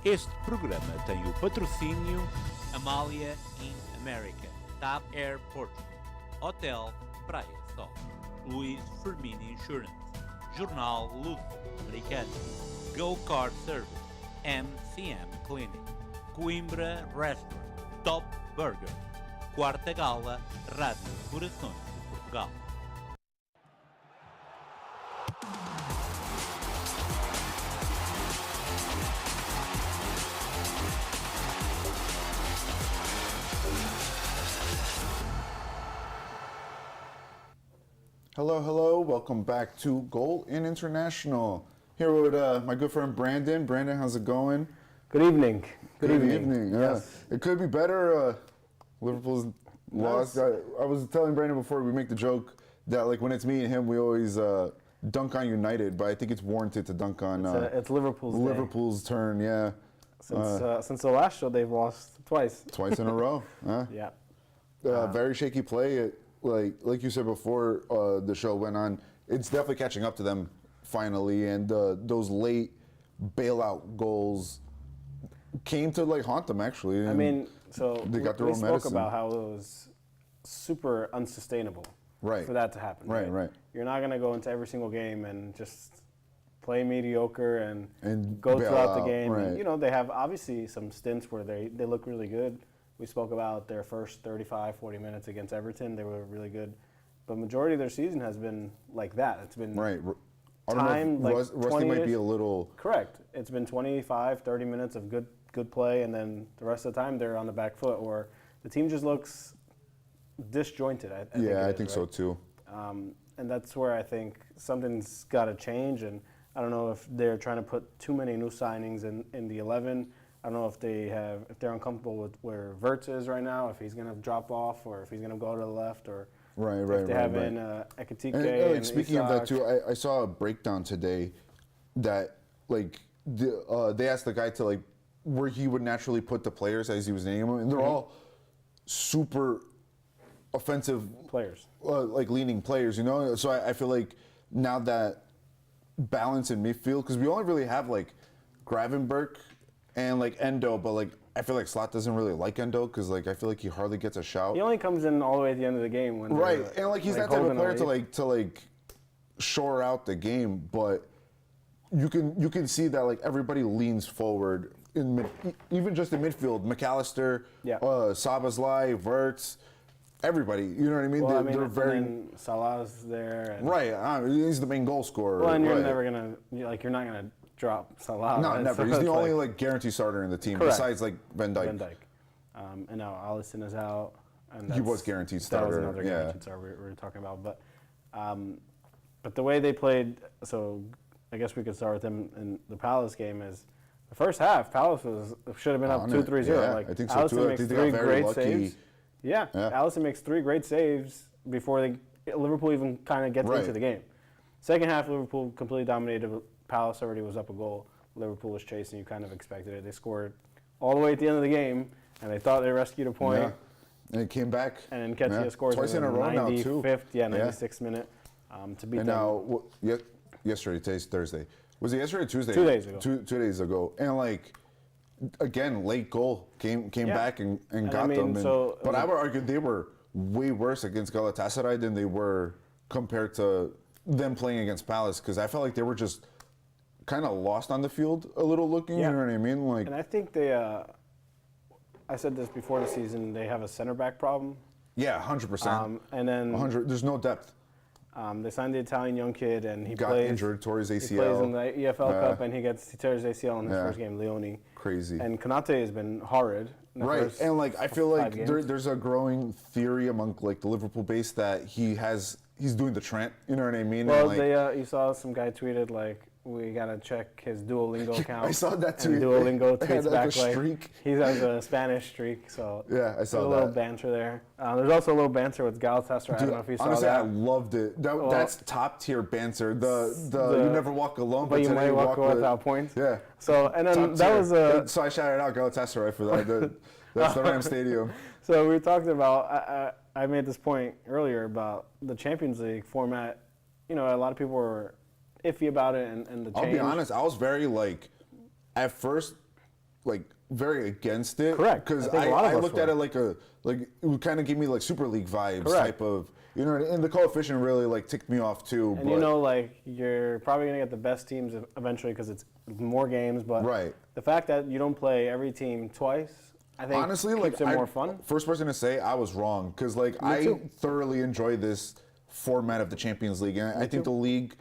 Este programa tem o patrocínio Amália in America, TAP Air Portugal, Hotel Praia Sol, Luís Fermini Insurance, Jornal Luso Americano, Go Kart Service, MCM Clinic, Coimbra Restaurant, Top Burger, Quarta Gala, Rádio Corações de Portugal. Hello, welcome back to Goal In International. Here with my good friend Brandon. Brandon, how's it going? Good evening. Good evening. Yes. It could be better. Liverpool's lost. I was telling Brandon before we make the joke that like when it's me and him, we always dunk on United, but I think it's warranted to dunk on It's Liverpool's day. Liverpool's turn, yeah. Since the last show, they've lost twice. Twice in a row. Huh? Yeah. Very shaky play. Like you said before the show went on, it's definitely catching up to them finally, and those late bailout goals came to like haunt them actually. I mean, so they got their we own spoke medicine. about how it was super unsustainable Right. for that to happen. Right. You're not going to go into every single game and just play mediocre and go bail throughout the out, game. right. And, you know, they have obviously some stints where they look really good. We spoke about their first 35, 40 minutes against Everton. They were really good. But majority of their season has been like that. It's been Right. I don't time, know if like Rusty might 20-ish. be a little. Correct. It's been 25, 30 minutes of good play, and then the rest of the time they're on the back foot, or the team just looks disjointed. I think so too. And that's where I think something's got to change. And I don't know if they're trying to put too many new signings in the 11. I don't know if they're uncomfortable with where Wirtz is right now, if he's going to drop off, or if he's going to go to the left, or if they have in Ekitike and speaking of that Isak. too, I saw a breakdown today that like they asked the guy to like where he would naturally put the players as he was naming them, and they're all super offensive players. Like leaning players, you know. So I feel like now that balance in midfield, because we only really have like Gravenberch and like Endo, but like I feel like Slot doesn't really like Endo because like I feel like he hardly gets a shout. He only comes in all the way at the end of the game when Right, and like he's that type of Hogan player will leave. to shore out the game, but you can see that like everybody leans forward even just in midfield. McAllister, Yeah. Szoboszlai, Wirtz, everybody. You know what I mean? Well, They're very and then Salah's there. And, right. He's the main goal scorer. Well, and you're right. never you're not gonna drop Salah. No, right? never. So He's the it's only like guaranteed starter in the team Correct. besides like Van Dijk. Van Dijk. And now Alisson is out. And He was guaranteed That was starter, another yeah. guaranteed starter we were talking about. But the way they played, so I guess we could start with them in the Palace game. Is the first half, Palace should have been up On it. 2-3-0. Yeah, Like I think so Alisson too. I makes think they got 3 very great lucky. saves. Yeah, Alisson makes 3 great saves before Liverpool even kind of gets Right. into the game. Second half, Liverpool completely dominated. Palace already was up a goal. Liverpool was chasing. You kind of expected it. They scored all the way at the end of the game, and they thought they rescued a point. Yeah. And it came back. And then Nketiah scores twice in in a the row now too. 95th, 96th minute to beat And them. now, yesterday, today's Thursday. Was it yesterday or Tuesday? 2 days ago. 2 days ago. And like, again, late goal came back and got them. But I would argue they were way worse against Galatasaray than they were compared to them playing against Palace, because I felt like they were just kind of lost on the field a little looking. Yeah. You know what I mean? Like, And I think they, I said this before the season, they have a center back problem. yeah, 100%. And then 100. There's no depth. they signed the Italian young kid, and he Got plays. injured, tore his He ACL. plays in the EFL Yeah. Cup, and he tears his ACL in his Yeah. first game, Leone. Crazy. And Konate has been horrid. In the Right, first and like I feel 5 like games. there's a growing theory among like the Liverpool base that he's doing the Trent. You know what I mean? Well, And, like, you saw some guy tweeted like, we gotta check his Duolingo account. I saw that And tweet. Duolingo They had, tweets like, back a streak. he has a Spanish streak. So Yeah, I saw there's a little that. banter there. There's also a little banter with Galatasaray. I don't know if you saw honestly, that. I loved it. That's top tier bancer. The you never walk alone, but you today might walk with- without points. Yeah. So and then Top that tier. was So I shouted out Galatasaray for that. That's the Ram Stadium. So we talked about. I made this point earlier about the Champions League format. You know, a lot of people were iffy about it and the change. I'll be honest. I was very like, at first, like very against it. Correct. Because I looked at it like it would kind of give me like Super League vibes type of, you know, and the coefficient really like ticked me off too. And you know, like you're probably gonna get the best teams eventually because it's more games. But the fact that you don't play every team twice, I think honestly, keeps like it more fun. First person to say I was wrong because like I thoroughly enjoy this format of the Champions League, and I think the league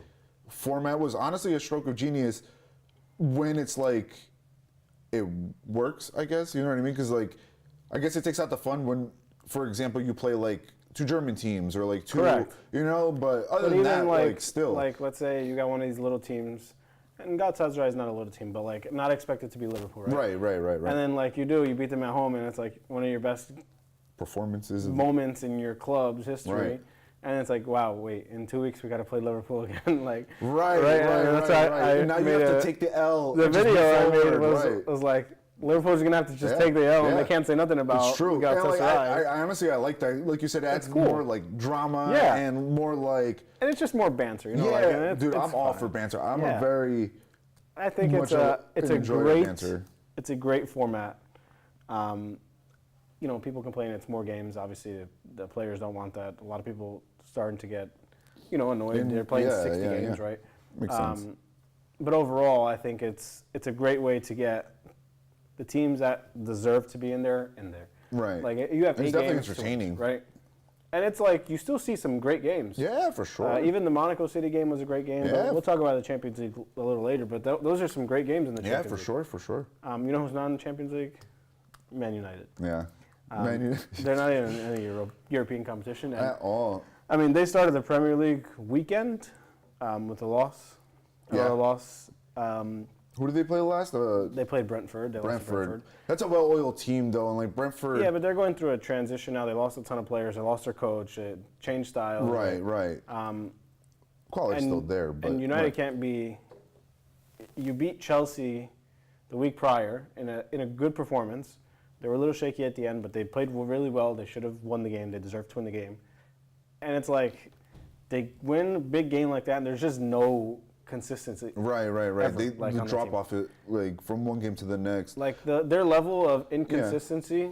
format was honestly a stroke of genius when it's like it works, I guess. You know what I mean? Because like I guess it takes out the fun when, for example, you play like 2 German teams or like 2, you know. But other than that, like still, like let's say you got one of these little teams. And Galatasaray is not a little team, but like not expected to be Liverpool, right? Right. And then like you beat them at home, and it's like one of your best performances, moments in your club's history. Right. And it's like, wow, wait, in 2 weeks we got to play Liverpool again, like right. That's why and now you have to take the L. The video I made was like Liverpool's gonna have to just take the L, and they can't say nothing about. It's true. Galatasaray. I honestly like that. Like you said, it adds more like drama and more like. And it's just more banter, you know. Yeah, dude, I'm all for banter. I'm a very. I think it's a great format. You know, people complain it's more games. Obviously, the players don't want that. A lot of people starting to get, you know, annoyed. They're playing 60 games, right? Makes sense. But overall, I think it's a great way to get the teams that deserve to be in there. Right. Like you have 8 games. It's definitely entertaining, right? And it's like you still see some great games. Yeah, for sure. Even the Monaco City game was a great game. Yeah. We'll talk about the Champions League a little later, but those are some great games in the Champions League. Yeah, for sure. You know who's not in the Champions League? Man United. Yeah. They're not even in any European competition. At all. I mean, they started the Premier League weekend with a loss. Who did they play last? They played Brentford. Lost to Brentford. That's a well-oiled team, though, and like Brentford. Yeah, but they're going through a transition now. They lost a ton of players. They lost their coach. They changed style. Right. Quality's still there, but and United can't be. You beat Chelsea the week prior in a good performance. They were a little shaky at the end, but they played really well. They should have won the game. They deserved to win the game. And it's like they win a big game like that, and there's just no consistency. Right. Ever, they drop off it like from one game to the next. Like their level of inconsistency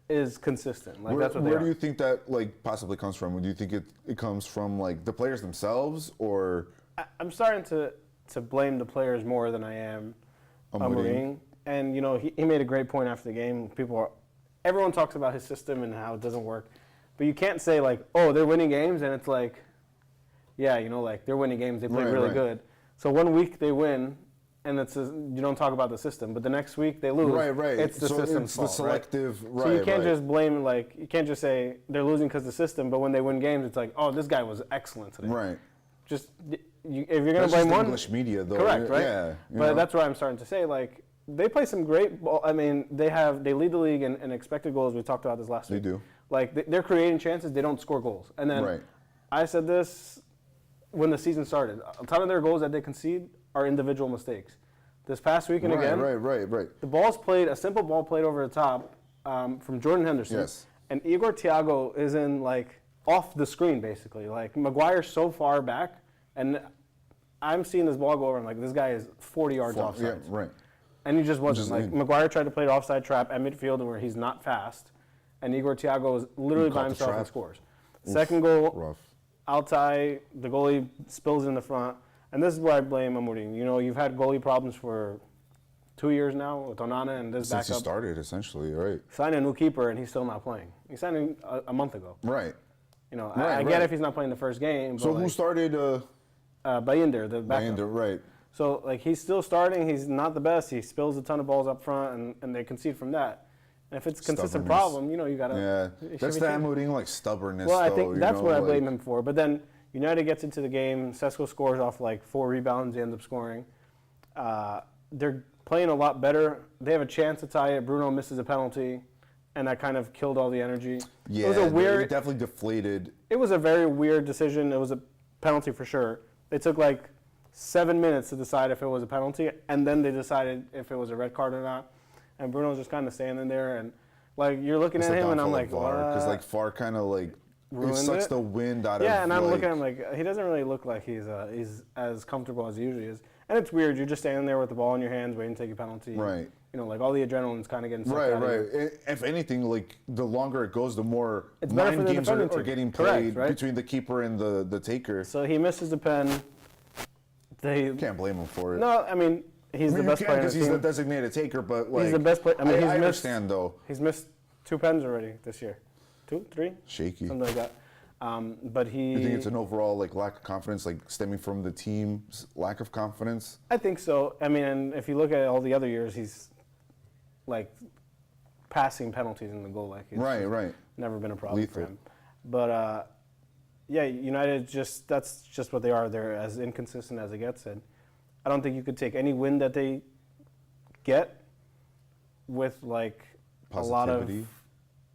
is consistent. Like that's what where do you think that like possibly comes from? Do you think it comes from like the players themselves, or? I'm starting to blame the players more than I am Amorim. And you know he made a great point after the game. Everyone talks about his system and how it doesn't work, but you can't say like, oh, they're winning games, and it's like, yeah, you know, like they're winning games. They play really good. So 1 week they win, and you don't talk about the system. But the next week they lose. Right. It's the system's fault. It's the selective. Right. So you can't just blame you can't just say they're losing because of the system. But when they win games, it's like, oh, this guy was excellent today. Right. Just if you're gonna blame one, English media though. Correct, right? Yeah. But that's what I'm starting to say. Like they play some great ball. I mean, they lead the league in expected goals. We talked about this last week. They do. Like they're creating chances. They don't score goals. And then I said this when the season started. A ton of their goals that they concede are individual mistakes. This past weekend again. Right. The ball's played, a simple ball played over the top from Jordan Henderson. Yes. And Igor Thiago is in like off the screen basically. Like Maguire's so far back, and I'm seeing this ball go over. I'm like, this guy is 40 yards offside. Yeah, right. And he just wasn't. Maguire tried to play an offside trap at midfield where he's not fast, and Igor Thiago is literally by himself and scores. Second goal, rough. Altai, the goalie spills in the front, and this is where I blame Amorim. You know, you've had goalie problems for 2 years now with Onana and this backup. Since he started, essentially, right. Signed a new keeper, and he's still not playing. He signed him a month ago. Right. You know, I get if he's not playing the first game. But so who started? Bayinder, the backup. Bayinder, right. So, like, he's still starting. He's not the best. He spills a ton of balls up front, and they concede from that. And if it's a consistent problem, you know, you got to... Yeah, that's the Amorim, like, stubbornness, Well, I think that's what I blame him for. But then United gets into the game. Sesko scores off, like, 4 rebounds. They end up scoring. They're playing a lot better. They have a chance to tie it. Bruno misses a penalty, and that kind of killed all the energy. Yeah, it was it definitely deflated. It was a very weird decision. It was a penalty for sure. They took, like, 7 minutes to decide if it was a penalty, and then they decided if it was a red card or not. And Bruno's just kind of standing there, and like you're looking at him, and I'm like, because like VAR kind of like it sucks the wind out of. Yeah, and I'm looking at him like he doesn't really look like he's as comfortable as he usually is. And it's weird. You're just standing there with the ball in your hands, waiting to take a penalty. Right. You know, like all the adrenaline's kind of getting sucked out of you. If anything, like the longer it goes, the more It's better for mind the games defending are team. getting Correct, played right? between the keeper and the taker. So he misses the pen. You can't blame him for it. No, I mean, he's the best player in the because he's team. the designated taker, but like He's the best player. I mean, I understand though. He's missed 2 pens already this year. 2, 3? Shaky. Something like that. But he. You think it's an overall like lack of confidence, like stemming from the team's lack of confidence? I think so. I mean, and if you look at all the other years, he's like passing penalties in the goal. Like it's Right. Never been a problem for Lethal. him. But yeah, United that's just what they are. They're as inconsistent as it gets. And I don't think you could take any win that they get with like a lot of Positivity.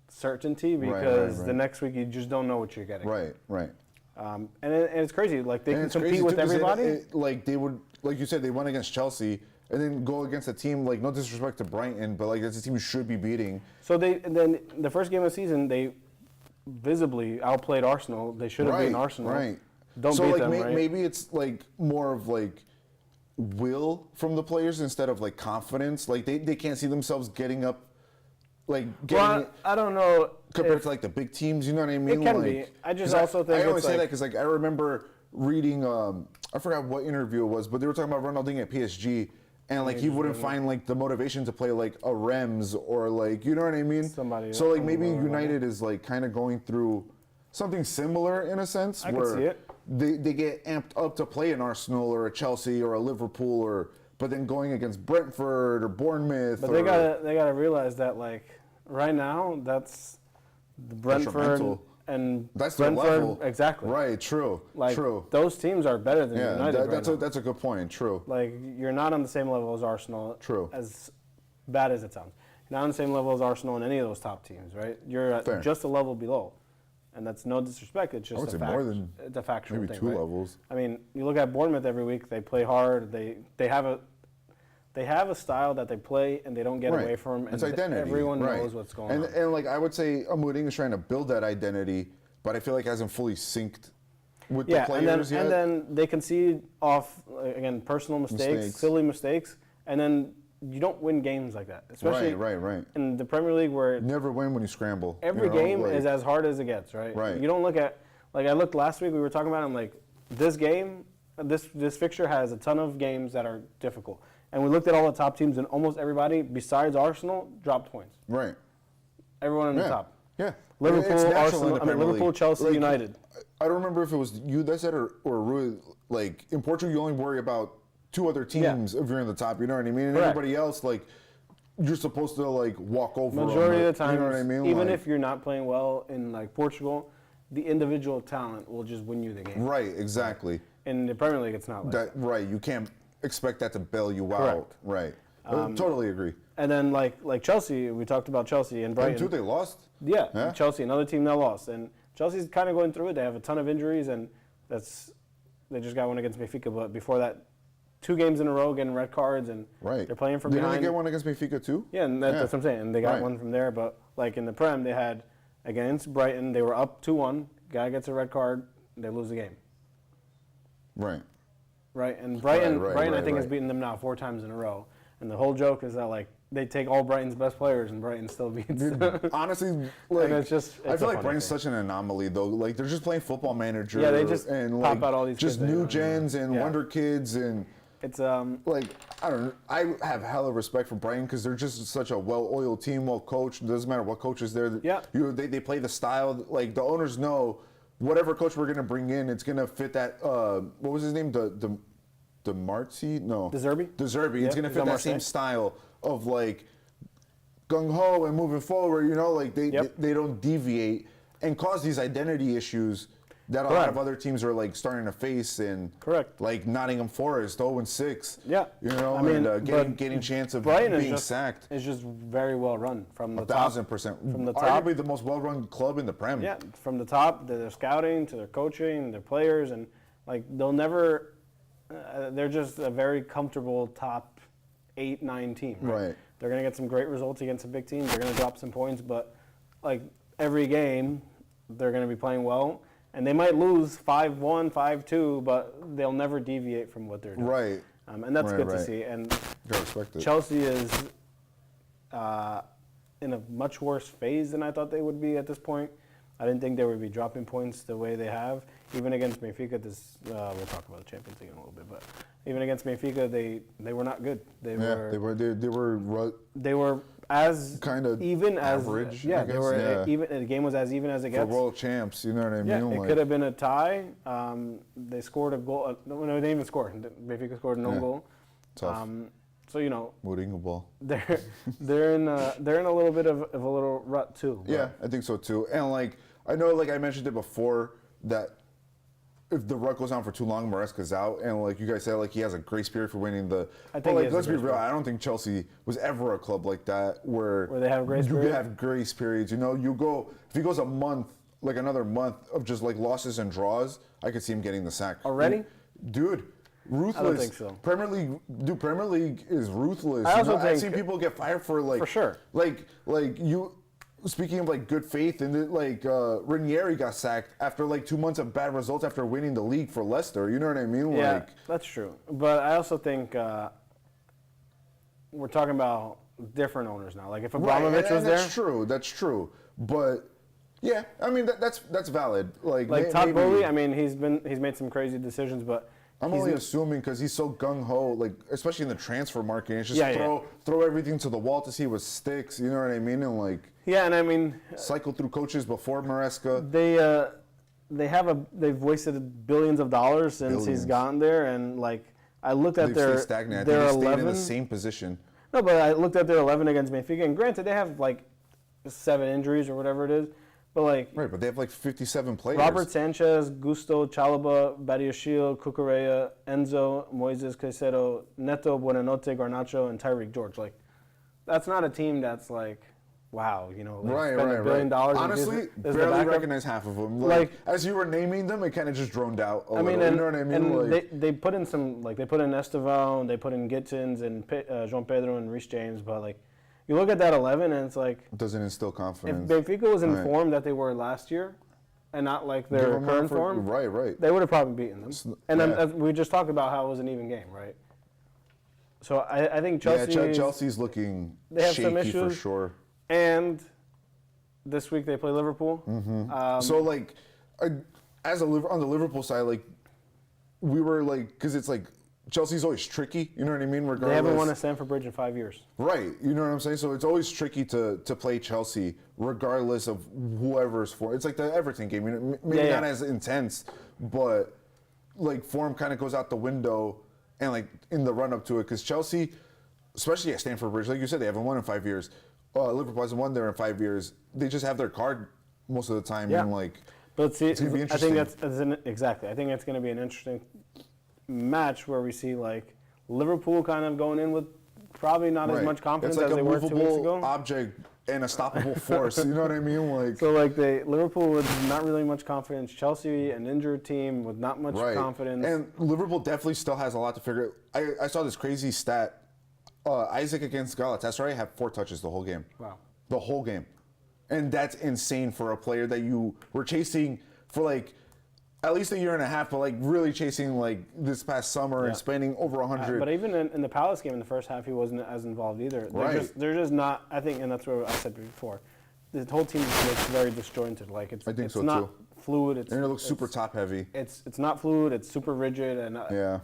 certainty because right. the next week you just don't know what you're getting. Right. And it's crazy. Like they And can it's compete crazy, with too, 'cause everybody. like they would, like you said, they won against Chelsea and then go against a team like no disrespect to Brighton, but like that's a team you should be beating. So then the first game of the season they visibly outplayed Arsenal. They should have beaten Arsenal. Right. Don't so beat like them, right? maybe it's like more of like will from the players instead of like confidence. Like they can't see themselves getting up, like getting Well, I don't know. compared to like the big teams. You know what I mean? It can like, be. I just 'cause also think I always it's say like- that because like I remember reading I forgot what interview it was, but they were talking about Ronaldinho at PSG. And like he wouldn't find like the motivation to play like a Rems or like you know what I mean. Somebody so like on maybe a lower United is like kind of going through something similar in a sense I can where see it. they get amped up to play an Arsenal or a Chelsea or a Liverpool but then going against Brentford or Bournemouth. But or, they gotta realize that like right now that's the Brentford Detrimental. and that's their Brentford level. exactly. Right. True. Like true. those teams are better than Yeah. United right now. That's a good point. True. Like you're not on the same level as Arsenal. True. As bad as it sounds, you're not on the same level as Arsenal and any of those top teams, right? You're at Fair. just a level below, and that's no disrespect. It's I just would a say fact. more than It's a factual maybe thing, 2 right? levels. I mean, you look at Bournemouth every week. They play hard. They have a style that they play, and they don't get away from. And It's identity. Everyone right. knows what's going on. And like I would say, Mourinho is trying to build that identity, but I feel like it hasn't fully synced with the players yet. And then they concede off again personal mistakes, silly mistakes, and then you don't win games like that. Especially right. in the Premier League where Never win when you scramble. every game is as hard as it gets, right? Right. You don't look at like I looked last week. We were talking about it. I'm like, this game, this fixture has a ton of games that are difficult, and we looked at all the top teams, and almost everybody besides Arsenal dropped points. Right. Everyone in the top. Yeah. Liverpool, It's natural in Arsenal, the Premier Liverpool, League. Chelsea, Like, United. I don't remember if it was you that said or Rui, like in Portugal you only worry about 2 other teams if you're in the top. You know what I mean? And Correct. everybody else like you're supposed to like walk over. Majority them, of the time, you know what I mean? even like, if you're not playing well in like Portugal, the individual talent will just win you the game. right, exactly. In the Premier League, it's not like that. Right, you can't expect that to bail you out. Correct. Right. Totally agree. And then like Chelsea, we talked about Chelsea and Brighton. And 2 they lost. Yeah, Chelsea, another team that lost, and Chelsea's kind of going through it. They have a ton of injuries, and they just got one against Benfica. But before that, 2 games in a row getting red cards, and Right. they're playing from Didn't behind. they get one against Benfica too? Yeah, and that's what I'm saying. And they got Right. one from there. But like in the Prem, they had against Brighton, they were up 2-1. Guy gets a red card, they lose the game. Right. Right, and Brighton, Right, I right, think has right. beaten them now 4 times in a row. And the whole joke is that like they take all Brighton's best players, and Brighton still beats. Honestly, like it's I a feel like funny Brighton's thing. such an anomaly though. Like they're just playing Football Manager. Yeah, they just and pop like, out all these just kids that new you don't even gens and know. Yeah. wonder kids and It's like I don't know. I have hella respect for Brighton because they're just such a well-oiled team, well coached. It doesn't matter what coach is there. Yeah. They play the style. Like the owners know whatever coach we're gonna bring in, it's gonna fit that. What was his name? The Marzi? No. De Zerbi? De Zerbi. Yeah, It's gonna he's fit on that Marseille. same style of like gung ho and moving forward. You know, like they don't deviate and cause these identity issues that a lot Correct. of other teams are like starting to face in. Correct. Like Nottingham Forest, 0-6. Yeah. You know, I mean, and but getting chance of Brighton being is sacked. just very well run from the top. 1,000%. From the top. Arguably the most well-run club in the Prem. Yeah, from the top, their scouting to their coaching, their players, and like they'll never. They're just a very comfortable top 8-9 team. Right. They're gonna get some great results against some big teams. They're gonna drop some points, but like every game, they're gonna be playing well, and they might lose 5-1, 5-2, but they'll never deviate from what they're doing. Right. And that's good to see. And Chelsea is in a much worse phase than I thought they would be at this point. I didn't think they would be dropping points the way they have. Even against Benfica, we'll talk about the Champions League in a little bit, but even against Benfica, they were not good. They were as kind of even average. As they were even. The game was as even as it gets. For world champs, you know what I mean? Yeah, it could have been a tie. They scored a goal. No, they didn't even score. Benfica scored no goal. Tough. So Mourinho ball. They're in a little bit of a little rut too. Yeah, I think so too. And I know, I mentioned it before, that if the rut goes on for too long, Maresca's out, and you guys said, he has a grace period for winning the. I think let's be real. I don't think Chelsea was ever a club like that where they have grace periods. You have grace periods. You go if he goes a month, another month of just losses and draws, I could see him getting the sack already. Dude. Ruthless. I don't think so. Premier League is ruthless. I also think I've seen people get fired for for sure. Speaking of good faith, and Ranieri got sacked after 2 months of bad results after winning the league for Leicester. You know what I mean? Yeah, that's true. But I also think we're talking about different owners now. If Abramovich was there, that's true. But yeah, I mean that's valid. Todd Bowley, I mean he's made some crazy decisions, but. I'm only assuming because he's so gung-ho, especially in the transfer market. It's just throw everything to the wall to see what sticks, you know what I mean? And cycle through coaches before Maresca. They've wasted billions of dollars since he's gotten there, and I looked at their stagnant. Their I think they 11 stayed in the same position. No, but I looked at their 11 against Benfica, and granted they have 7 injuries or whatever it is. But right, but they have 57 players. Robert Sanchez, Gusto, Chalobah, Badiashile, Cucurella, Enzo, Moises Caicedo, Neto, Buonanotte, Garnacho, and Tyreek George. That's not a team that's wow, spend $1 billion. Honestly, barely recognize half of them. As you were naming them, it kind of just droned out a little. You know what I mean? And they put in some, they put in Estevan, they put in Gittins and João Pedro and Reece James, but you look at that 11 and it's it doesn't instill confidence. If Benfica was in the form that they were last year, and not their current form, right, they would have probably beaten them. And we just talked about how it was an even game, right? So I think Chelsea. Yeah, Chelsea's looking shaky some issues, for sure. And this week they play Liverpool. Mm-hmm. So on the Liverpool side, we were because it's Chelsea's always tricky, you know what I mean? Regardless. They haven't won at Stamford Bridge in 5 years. Right, you know what I'm saying? So it's always tricky to play Chelsea, regardless of whoever's for. It's like the Everton game, maybe not as intense, but form kind of goes out the window, and in the run up to it, because Chelsea, especially at Stamford Bridge, like you said, they haven't won in 5 years. Liverpool hasn't won there in 5 years. They just have their card most of the time, and But see, it's gonna be interesting. I think exactly. I think it's going to be an interesting match where we see Liverpool kind of going in with probably not as much confidence as they were 2 weeks ago. Object and a stoppable force. You know what I mean? So Liverpool with not really much confidence. Chelsea, an injured team with not much confidence. And Liverpool definitely still has a lot to figure out. I saw this crazy stat. Isaac against Galatasaray had 4 touches the whole game. Wow. The whole game. And that's insane for a player that you were chasing for at least a year and a half, but really chasing this past summer and spending over 100. But even in the Palace game in the first half, he wasn't as involved either. They're just not. I think, and that's what I said before. The whole team looks very disjointed. It's not fluid. And it looks super top heavy. It's not fluid. It's super rigid and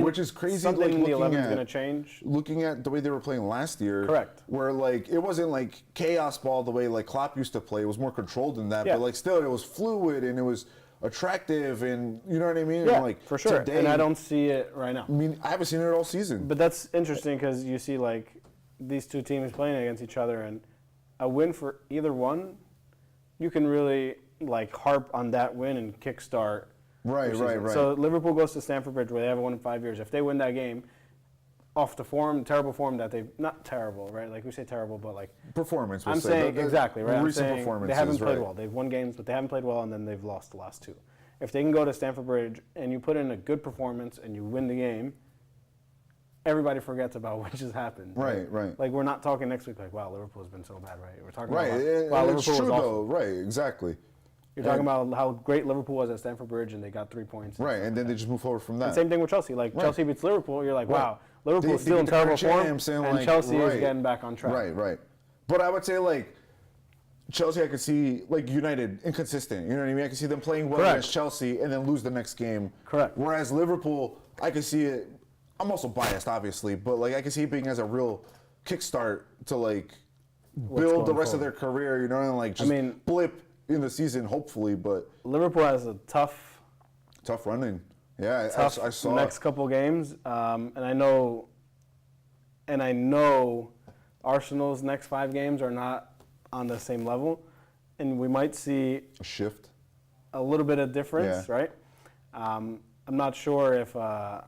which is crazy. Something in the 11 is going to change. Looking at the way they were playing last year, correct? Where it wasn't chaos ball the way Klopp used to play. It was more controlled than that. Yeah. But still, it was fluid and it was attractive, and you know what I mean? Yeah, for sure. Today, and I don't see it right now. I mean, I haven't seen it all season. But that's interesting because you see these two teams playing against each other, and a win for either one, you can really harp on that win and kickstart. Right. So Liverpool goes to Stamford Bridge where they haven't won in 5 years. If they win that game, off the terrible form that they've not terrible, right? We say terrible, but performance. I'm saying exactly right. Recent I'm saying performances. They haven't played well. They've won games, but they haven't played well, and then they've lost the last 2. If they can go to Stamford Bridge and you put in a good performance and you win the game, everybody forgets about what just happened. Right. We're not talking next week wow, Liverpool's been so bad, right? We're talking about wow, it's Liverpool true was though. Right, exactly. You're talking about how great Liverpool was at Stamford Bridge, and they got 3 points. Right, and then they just move forward from that. And same thing with Chelsea. Like, Chelsea beats Liverpool, you're like, wow, Liverpool's They still in terrible form, and Chelsea is getting back on track. Right. But I would say, like, Chelsea, I could see, like, United, inconsistent. You know what I mean? I could see them playing well against Chelsea and then lose the next game. Correct. Whereas Liverpool, I could see it. I'm also biased, obviously, but, like, I could see it being as a real kickstart to, like, build the rest of their career, you know, and, like, just blip in the season, hopefully. But Liverpool has a tough running. Yeah, I saw next couple games, and I know Arsenal's next 5 games are not on the same level, and we might see a shift, a little bit of difference, right? I'm not sure if I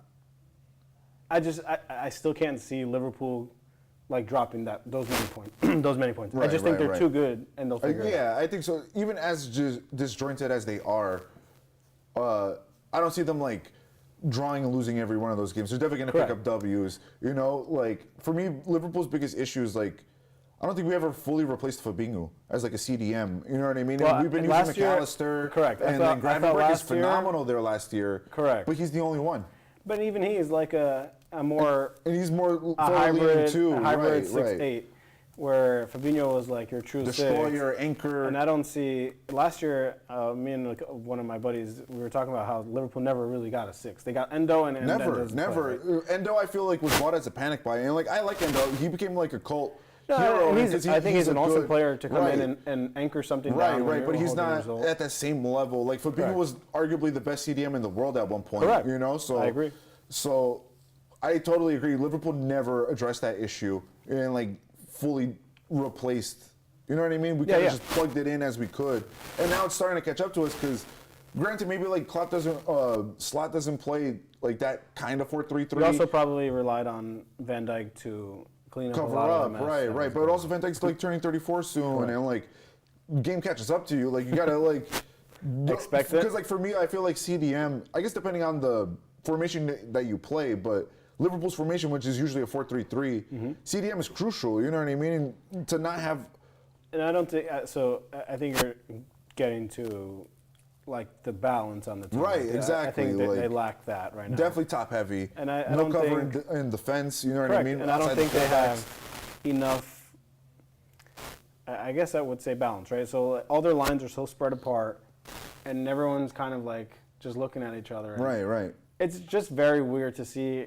still can't see Liverpool like dropping those many points. I just think they're too good, and they'll figure it out. Yeah, I think so. Even as disjointed as they are, I don't see them like drawing and losing every one of those games. They're definitely going to pick up W's. You know, like for me, Liverpool's biggest issue is like I don't think we ever fully replaced Fabinho as like a CDM. You know what I mean? Well, and we've been using McAllister. Correct. And then Gravenberch is phenomenal there last year. Correct. But he's the only one. But even he is like a more and he's more a hybrid too. A hybrid 6'8", where Fabinho was like your true destroyer, 6. anchor. And I don't see last year. Me and one of my buddies, we were talking about how Liverpool never really got a 6. They got Endo and never. Play, right? Endo, I feel like was bought as a panic buy, and like I like Endo. He became like a cult. No, I think he's an awesome player to come in and anchor something down. Right, but he's not at that same level. Like Fabinho was arguably the best CDM in the world at one point. Correct. You know, so I agree. So I totally agree. Liverpool never addressed that issue and like fully replaced. You know what I mean? We kind of just plugged it in as we could, and now it's starting to catch up to us because, granted, maybe like Slot doesn't play like that kind of 4-3-3. We also probably relied on Van Dijk to clean up cover a lot up, of the mess. right. But also Van Dijk's like turning 34 soon, and like game catches up to you. Like you gotta like expect it. Because like for me, I feel like CDM. I guess depending on the formation that you play, but Liverpool's formation, which is usually a 4-3-3, CDM is crucial. You know what I mean? And to not have. And I don't think so. I think you're getting to like the balance on the team. Right, exactly. I think they lack that right now. Definitely top heavy. And I no don't cover think in defense. You know what correct. I mean? And I don't think they have enough. I guess I would say balance, right? So all their lines are so spread apart, and everyone's kind of like just looking at each other. Right. It's just very weird to see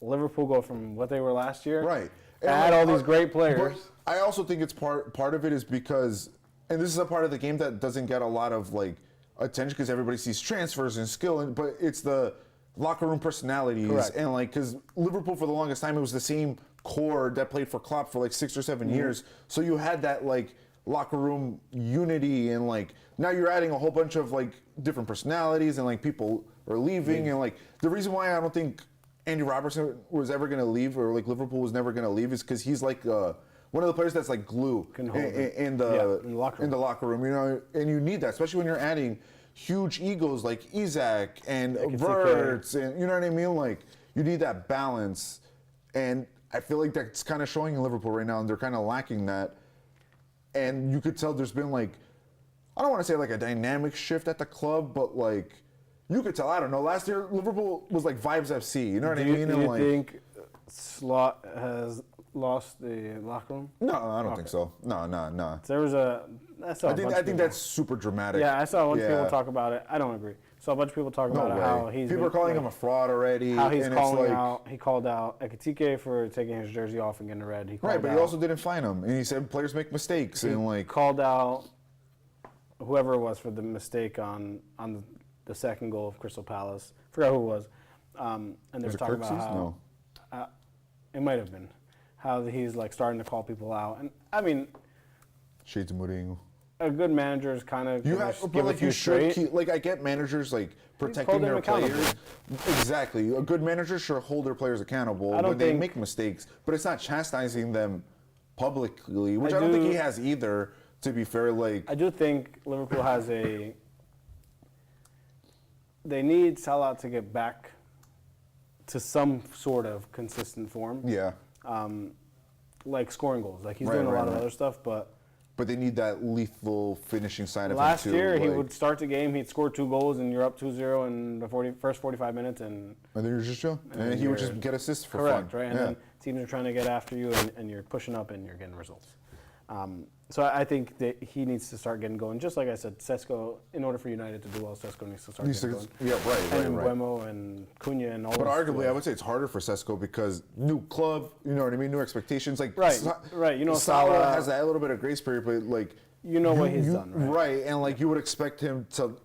Liverpool go from what they were last year. Right. Add all these great players. But I also think it's part of it is because, and this is a part of the game that doesn't get a lot of like attention because everybody sees transfers and skill, but it's the locker room personalities. Correct. And like because Liverpool for the longest time it was the same core that played for Klopp for like 6 or 7 years, so you had that like locker room unity, and like now you're adding a whole bunch of like different personalities, and like people are leaving, and like the reason why I don't think Andy Robertson was ever going to leave, or like Liverpool was never going to leave, is because he's like one of the players that's like glue in the locker room, you know, and you need that, especially when you're adding huge egos like Isak and Verts, and you know what I mean. Like you need that balance, and I feel like that's kind of showing in Liverpool right now, and they're kind of lacking that. And you could tell there's been like, I don't want to say like a dynamic shift at the club, but like you could tell. I don't know. Last year Liverpool was like Vibes FC. You know what I mean? Do you think Slot has lost the locker room? No, I don't think so. No. There was I think that's super dramatic. Yeah, I saw a bunch of people talk about it. I don't agree. Saw a bunch of people talk about how he's people are calling him a fraud already. How he's calling out. He called out Ekitike for taking his jersey off and getting a red. But he also didn't fine him, and he said players make mistakes, and like called out whoever it was for the mistake on the second goal of Crystal Palace. Forgot who it was. And they were talking about how it might have been how he's like starting to call people out, and I mean, shades of Mourinho. A good manager is kind of but like you should keep, like I get managers like protecting their players. Exactly, a good manager should hold their players accountable when they make mistakes, but it's not chastising them publicly, which I don't think he has either. To be fair, like I do think Liverpool has they need Salah to get back to some sort of consistent form. Yeah. Like scoring goals. Like he's doing a lot of other stuff, but but they need that lethal finishing side of him Last too. year, he would start the game, he'd score 2 goals, and you're up 2-0 in the first 45 minutes, and then you're just chill. And he would just get assists for correct, fun. right? And then teams are trying to get after you, and you're pushing up, and you're getting results. So I think that he needs to start getting going. Just like I said, Sesko, in order for United to do well, Sesko needs to start getting going. Yeah, right. And Mbeumo and Cunha and all. But arguably, I would say it's harder for Sesko because new club, you know what I mean, new expectations. Like right. You know, Salah has that little bit of grace period, but like you know what he's done, right? Right, and like you would expect him to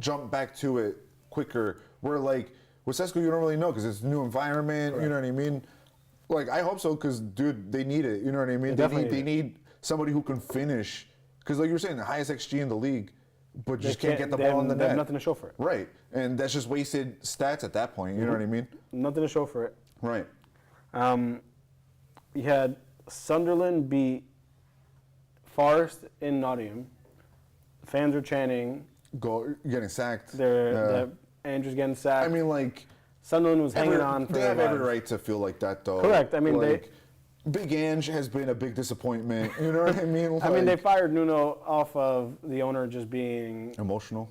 jump back to it quicker. Where like with Sesko, you don't really know because it's a new environment. Right. You know what I mean? Like I hope so because dude, they need it. You know what I mean? They need somebody who can finish, because like you were saying, the highest XG in the league, but just can't get the ball in the net. They have nothing to show for it. Right, and that's just wasted stats at that point. You know what I mean? Nothing to show for it. Right. You had Sunderland beat Forest in Nottingham. Fans are chanting. Getting sacked. Andrew's getting sacked. I mean, like Sunderland was hanging on for They have their every lives. right to feel like that, though. Correct. I mean, like, Big Ange has been a big disappointment. You know what I mean? Like, I mean, they fired Nuno off of the owner just being emotional.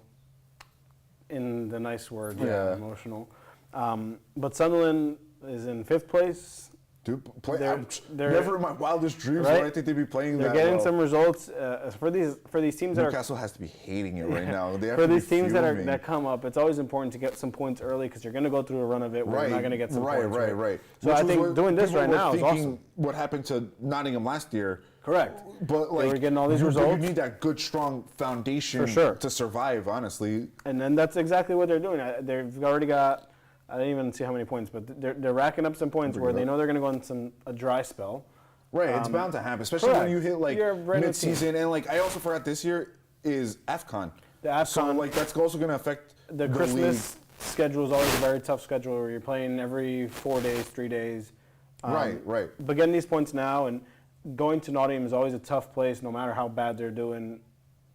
In the nice word, emotional. But Sunderland is in 5th place. Dude, They're never in my wildest dreams right? would I think they'd be playing They're that getting well. some results for these teams that Newcastle has to be hating it right now. They have for to these be teams fuming. that come up. It's always important to get some points early because you're going to go through a run of it where you're not going to get some points. Right. So I think doing this right now is awesome. What happened to Nottingham last year? Correct. But like they were getting all these results. You need that good, strong foundation to survive. Honestly. And then that's exactly what they're doing. They've already got. I didn't even see how many points, but they're racking up some points where they know they're going to go on a dry spell. Right, it's bound to happen, especially when you hit like mid-season. And like I also forgot this year is AFCON. The AFCON. So like that's also going to affect the Christmas schedule is always a very tough schedule where you're playing every 4 days, 3 days. Right. But getting these points now and going to Nottingham is always a tough place, no matter how bad they're doing.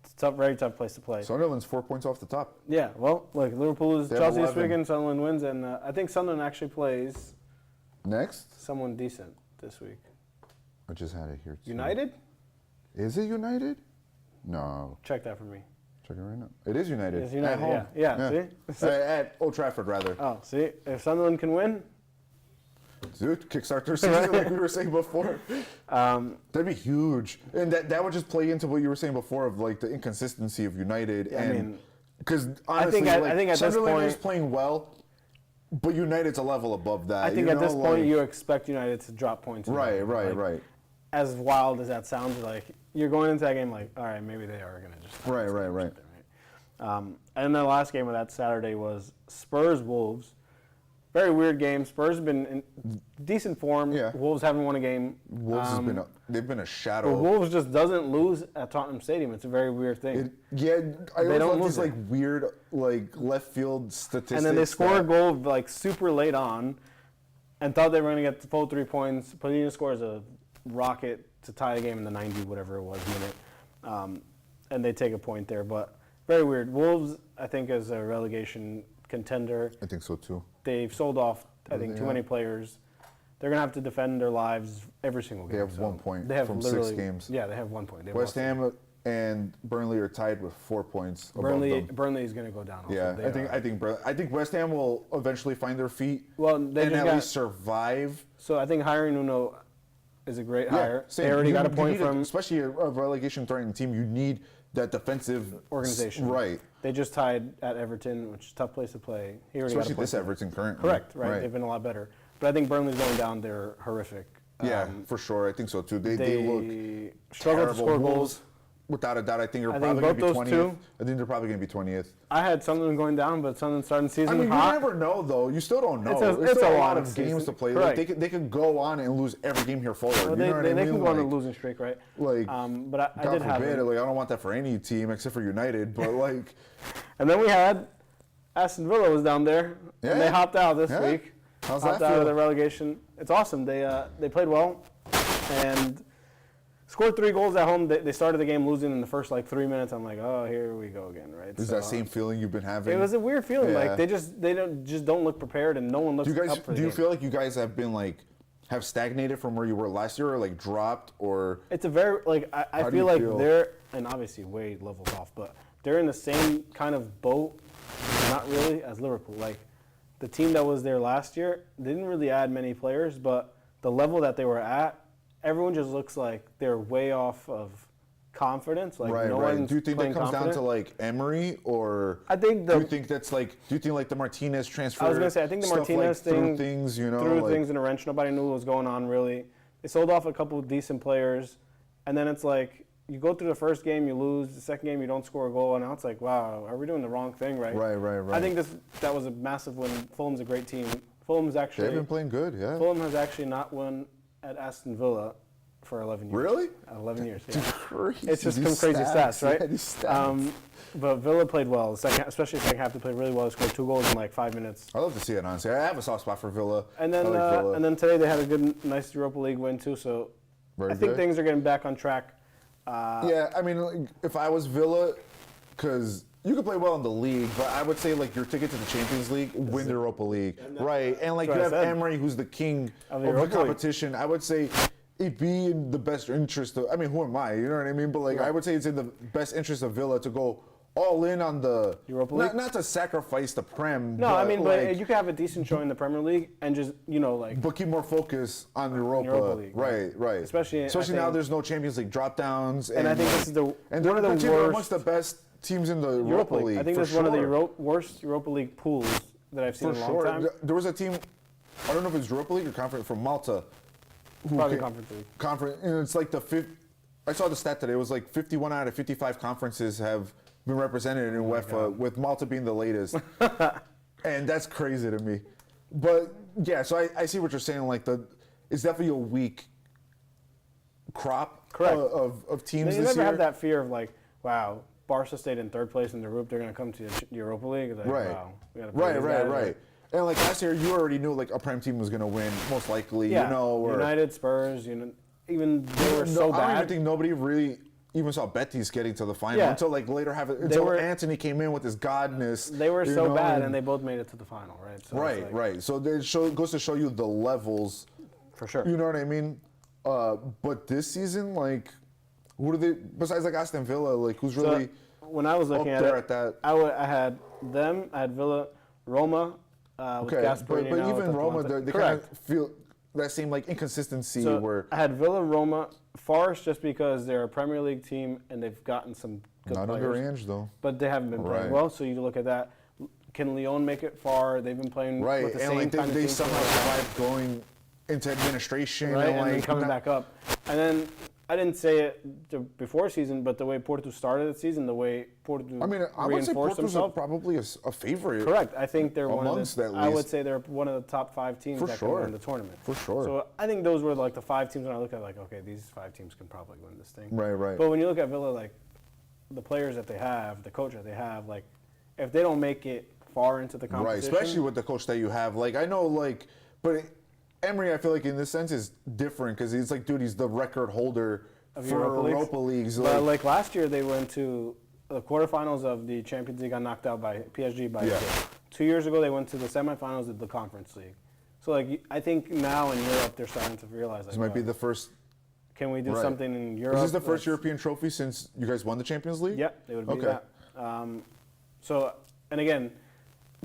It's a very tough place to play. Sunderland's 4 points off the top. Yeah, well, look, Liverpool is Chelsea this weekend, Sunderland wins, and I think Sunderland actually plays next someone decent this week. I just had it here. Too. United? Is it United? No. Check that for me. Check it right now. It is United. It's United, at home. Yeah. See? At Old Trafford, rather. Oh, see? If Sunderland can win, dude, kickstart their season like we were saying before. That'd be huge, and that would just play into what you were saying before of like the inconsistency of United. Yeah, and because honestly, I think at Sunderland this point is playing well, but United's a level above that. I think at this point you expect United to drop points. Right. As wild as that sounds, like you're going into that game like, all right, maybe they are gonna just right. And the last game of that Saturday was Spurs Wolves. Very weird game. Spurs have been in decent form. Yeah. Wolves haven't won a game. Wolves they've been a shadow. But Wolves just doesn't lose at Tottenham Stadium. It's a very weird thing. I always love these like weird like left field statistics. And then they score a goal like super late on, and thought they were going to get the full 3 points. Polina scores a rocket to tie the game in the 90 whatever it was minute, and they take a point there. But very weird. Wolves, I think, is a relegation contender. I think so too. They've sold off, I think, too many players. They're going to have to defend their lives every single game. They have 1 point from 6 games. Yeah, they have 1 point. West Ham and Burnley are tied with 4 points above them. Burnley is going to go down. Also. Yeah, I think West Ham will eventually find their feet and at least survive. So I think hiring Nuno is a great hire. They already got a point from... Especially a relegation-threatening team, you need that defensive organization. Right. They just tied at Everton, which is a tough place to play. Especially this Everton currently. Correct, right. They've been a lot better. But I think Burnley's going down. They're horrific. Yeah, for sure. I think so too. They look struggle to score goals. Without a doubt, I think they're probably going to be 20th. I think they're probably going to be 20th. I had Sunderland going down, but Sunderland starting the season hot. You never know, though. You still don't know. It's a lot of games to play. Like, they could go on and lose every game here forward. Well, you know what I mean? They can go on a losing streak, right? Like, but I God did have forbid, like, I don't want that for any team except for United. But like, and then we had Aston Villa was down there, and they hopped out this week. How's that feel? Out of the relegation. It's awesome. They played well, and scored 3 goals at home. They started the game losing in the first 3 minutes. I'm like, oh, here we go again, right? Is that same feeling you've been having? It was a weird feeling. Like they don't look prepared, and no one looks up for the game. Do you feel like you guys have been like have stagnated from where you were last year, or like dropped, or it's a very I feel like they're, and obviously Wade levels off, but they're in the same kind of boat, not really, as Liverpool. Like the team that was there last year, they didn't really add many players, but the level that they were at, everyone just looks like they're way off of confidence. Like right, no right. one's Do you think that comes confident. down to like Emery, or I think do you think that's like? Do you think like the Martinez transfer? I was gonna say I think the stuff, Martinez like, thing threw things, you know, threw like, things in a wrench. Nobody knew what was going on really. They sold off a couple of decent players, and then it's like you go through the first game, you lose. The second game, you don't score a goal, and now it's like, wow, are we doing the wrong thing, right? Right. I think that was a massive win. Fulham's a great team. Fulham's actually they've been playing good, yeah. Fulham has actually not won at Aston Villa for 11 years. Really? 11 years, yeah. Crazy. It's just some crazy stats, right? Yeah, these stats. But Villa played well, especially the second half. They played really well. They scored 2 goals in like 5 minutes. I love to see it, honestly. I have a soft spot for Villa. And then, Villa. and then today they had a nice Europa League win too. So I think things are getting back on track. Yeah, I mean, like, if I was Villa, because you could play well in the league, but I would say like your ticket to the Champions League, win the Europa League, right? And like you have Emery, who's the king of the competition. I would say it'd be in the best interest of. I mean, who am I? You know what I mean? But like, I would say it's in the best interest of Villa to go all in on the Europa League. Not to sacrifice the Prem. No, but I mean, like, but you could have a decent showing in the Premier League and just but keep more focus on Europa. League, right. Especially now, there's no Champions League drop downs, and I think this is one of the worst amongst the best teams in the Europa League. I think this is one of the worst Europa League pools that I've seen in a long time. There was a team, I don't know if it's Europa League or Conference, from Malta. Probably Conference League. And it's like I saw the stat today. It was like 51 out of 55 conferences have been represented in UEFA, with Malta being the latest. And that's crazy to me. But yeah, so I see what you're saying. Like it's definitely a weak crop of teams you this never year. have that fear of like, wow, Barca stayed in 3rd place in the group. They're going to come to the Europa League. Like, right. Wow, we gotta play these guys. Right. And like last year, you already knew like a Prem team was going to win, most likely. Yeah. You know, or United, Spurs, even they were so bad. I don't even think nobody really even saw Betis getting to the final until like later until Anthony came in with his godness. They were so bad, and they both made it to the final, right? So right. So it goes to show you the levels. For sure. You know what I mean? But this season, like, who do they besides like Aston Villa? Like, who's really when I was looking up at there it, at that? I had them. I had Villa, Roma. With Gasperini but now even with Roma, Atalanta. they kind of feel that same like inconsistency So where I had Villa, Roma, Forest just because they're a Premier League team and they've gotten some good not players. under Ange though. But they haven't been playing well, so you look at that. Can Lyon make it far? They've been playing with the same like kind of team. they somehow survived going into administration, right, and then coming back up. And then I didn't say it before season, but the way Porto started the season, the way Porto I would say Porto's themselves, probably a favorite. Correct. I think they're one of the. I would say they're one of the top 5 teams that can win the tournament. For sure. So I think those were like the 5 teams when I look at like, okay, these 5 teams can probably win this thing. Right. But when you look at Villa, like the players that they have, the coach that they have, like if they don't make it far into the competition, right, especially with the coach that you have. Like I know, like, but Emery, I feel like in this sense is different because he's like, dude, he's the record holder for Europa Leagues. But like last year, they went to the quarterfinals of the Champions League, got knocked out by PSG by a goal. 2 years ago, they went to the semifinals of the Conference League. So like I think now in Europe, they're starting to realize like, this might be the first. Can we do something in Europe? Is this the first European trophy since you guys won the Champions League? Yep, they would be that. So and again,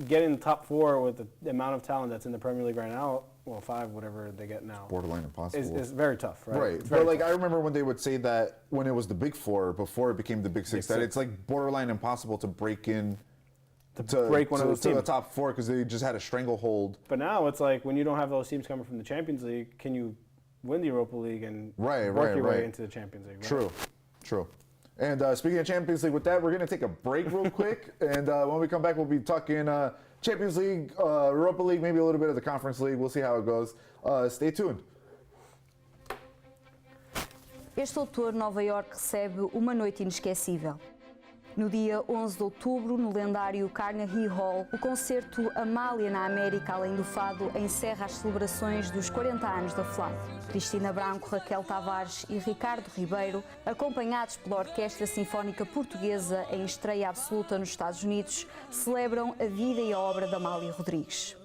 getting top 4 with the amount of talent that's in the Premier League right now. Well, 5, whatever they get now. Borderline impossible. Is very tough, right? Right. But like I remember when they would say that when it was the Big 4 before it became the Big 6, that it's like borderline impossible to break in to break one of those teams to the top 4 because they just had a stranglehold. But now it's like when you don't have those teams coming from the Champions League, can you win the Europa League and work your way into the Champions League? Right? True. And speaking of Champions League, with that, we're going to take a break real quick. And when we come back, we'll be talking Champions League, Europa League, maybe a little bit of the Conference League. We'll see how it goes. Stay tuned. Este outono, Nova Iorque recebe uma noite inesquecível. No dia 11 de outubro, no lendário Carnegie Hall, o concerto Amália na América, além do fado, encerra as celebrações dos 40 anos da FLAD. Cristina Branco, Raquel Tavares e Ricardo Ribeiro, acompanhados pela Orquestra Sinfónica Portuguesa em estreia absoluta nos Estados Unidos, celebram a vida e a obra de Amália Rodrigues.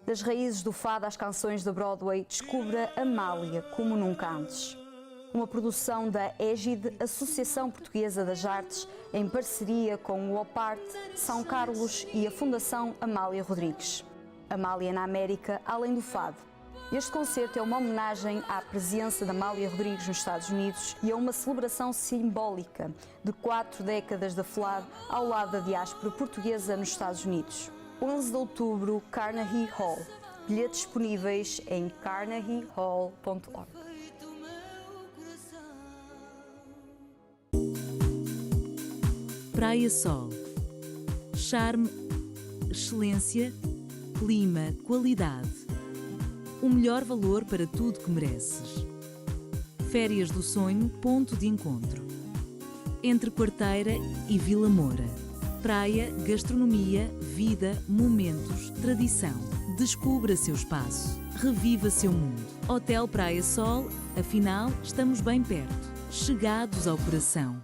Das raízes do fado às canções da Broadway, descubra Amália como nunca antes. Uma produção da Égide, Associação Portuguesa das Artes, em parceria com o OPART, São Carlos e a Fundação Amália Rodrigues. Amália na América, além do fado. Este concerto é uma homenagem à presença de Amália Rodrigues nos Estados Unidos e é uma celebração simbólica de 4 décadas da FLAD ao lado da diáspora portuguesa nos Estados Unidos. 11 de outubro, Carnegie Hall. Bilhetes disponíveis em carnegiehall.org. Praia Sol. Charme, excelência, clima, qualidade. O melhor valor para tudo que mereces. Férias do Sonho, ponto de encontro. Entre Quarteira e Vila Moura. Praia, gastronomia, vida, momentos, tradição. Descubra seu espaço. Reviva seu mundo. Hotel Praia Sol, afinal, estamos bem perto. Chegados ao coração.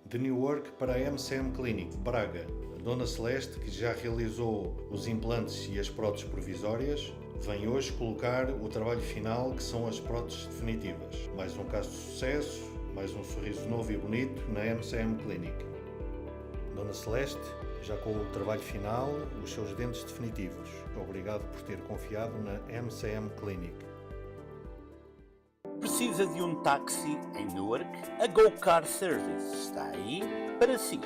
De Newark para a MCM Clinic, Braga. A Dona Celeste, que já realizou os implantes e as próteses provisórias, vem hoje colocar o trabalho final, que são as próteses definitivas. Mais um caso de sucesso, mais um sorriso novo e bonito na MCM Clinic. Dona Celeste, já com o trabalho final, os seus dentes definitivos. Obrigado por ter confiado na MCM Clinic. Precisa de um táxi em Newark? A Go Car Service está aí para si.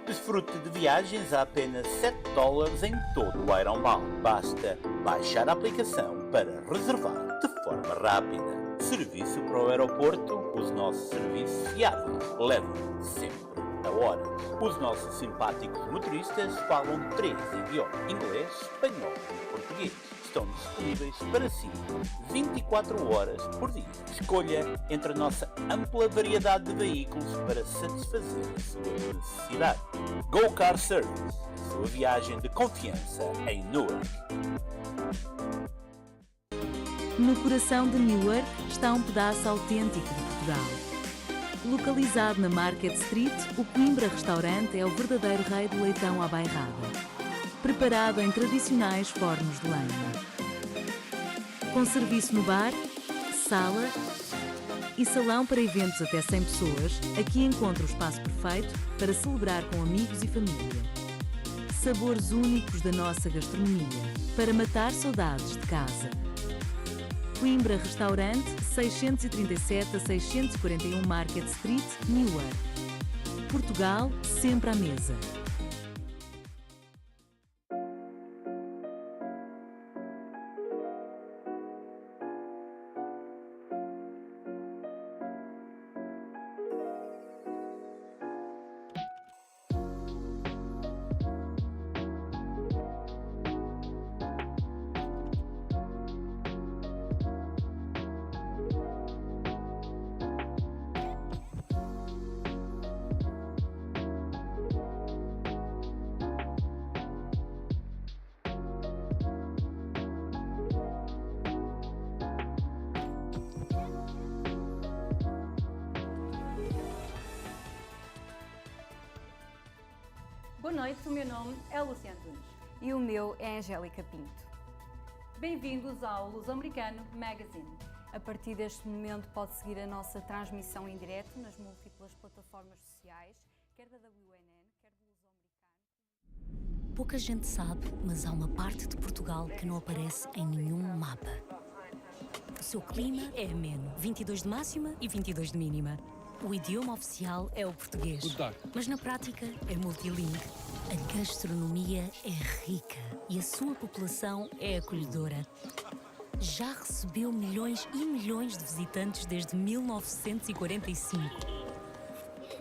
Desfrute de viagens a apenas $7 em todo o Aeromal. Basta baixar a aplicação para reservar de forma rápida. Serviço para o aeroporto, os nossos serviços fiáveis levam sempre a hora. Os nossos simpáticos motoristas falam 3 idiomas: inglês, espanhol e português. Estão disponíveis para si 24 horas por dia. Escolha entre a nossa ampla variedade de veículos para satisfazer a sua necessidade. Go Car Service, a sua viagem de confiança em Newark. No coração de Newark está um pedaço autêntico de Portugal. Localizado na Market Street, o Coimbra Restaurante é o verdadeiro rei do leitão à bairrada. Preparado em tradicionais fornos de lenha. Com serviço no bar, sala e salão para eventos até 100 pessoas, aqui encontra o espaço perfeito para celebrar com amigos e família. Sabores únicos da nossa gastronomia, para matar saudades de casa. Coimbra Restaurante, 637 a 641 Market Street, Newark. Portugal, sempre à mesa. Boa noite, o meu nome é Luciana Antunes. E o meu é Angélica Pinto. Bem-vindos ao Luso-Americano Magazine. A partir deste momento pode seguir a nossa transmissão em direto nas múltiplas plataformas sociais, quer da WNN, quer do Luso-Americano. Pouca gente sabe, mas há uma parte de Portugal que não aparece em nenhum mapa. O seu clima é ameno, 22 de máxima e 22 de mínima. O idioma oficial é o português, mas na prática é multilingue. A gastronomia é rica e a sua população é acolhedora. Já recebeu milhões e milhões de visitantes desde 1945.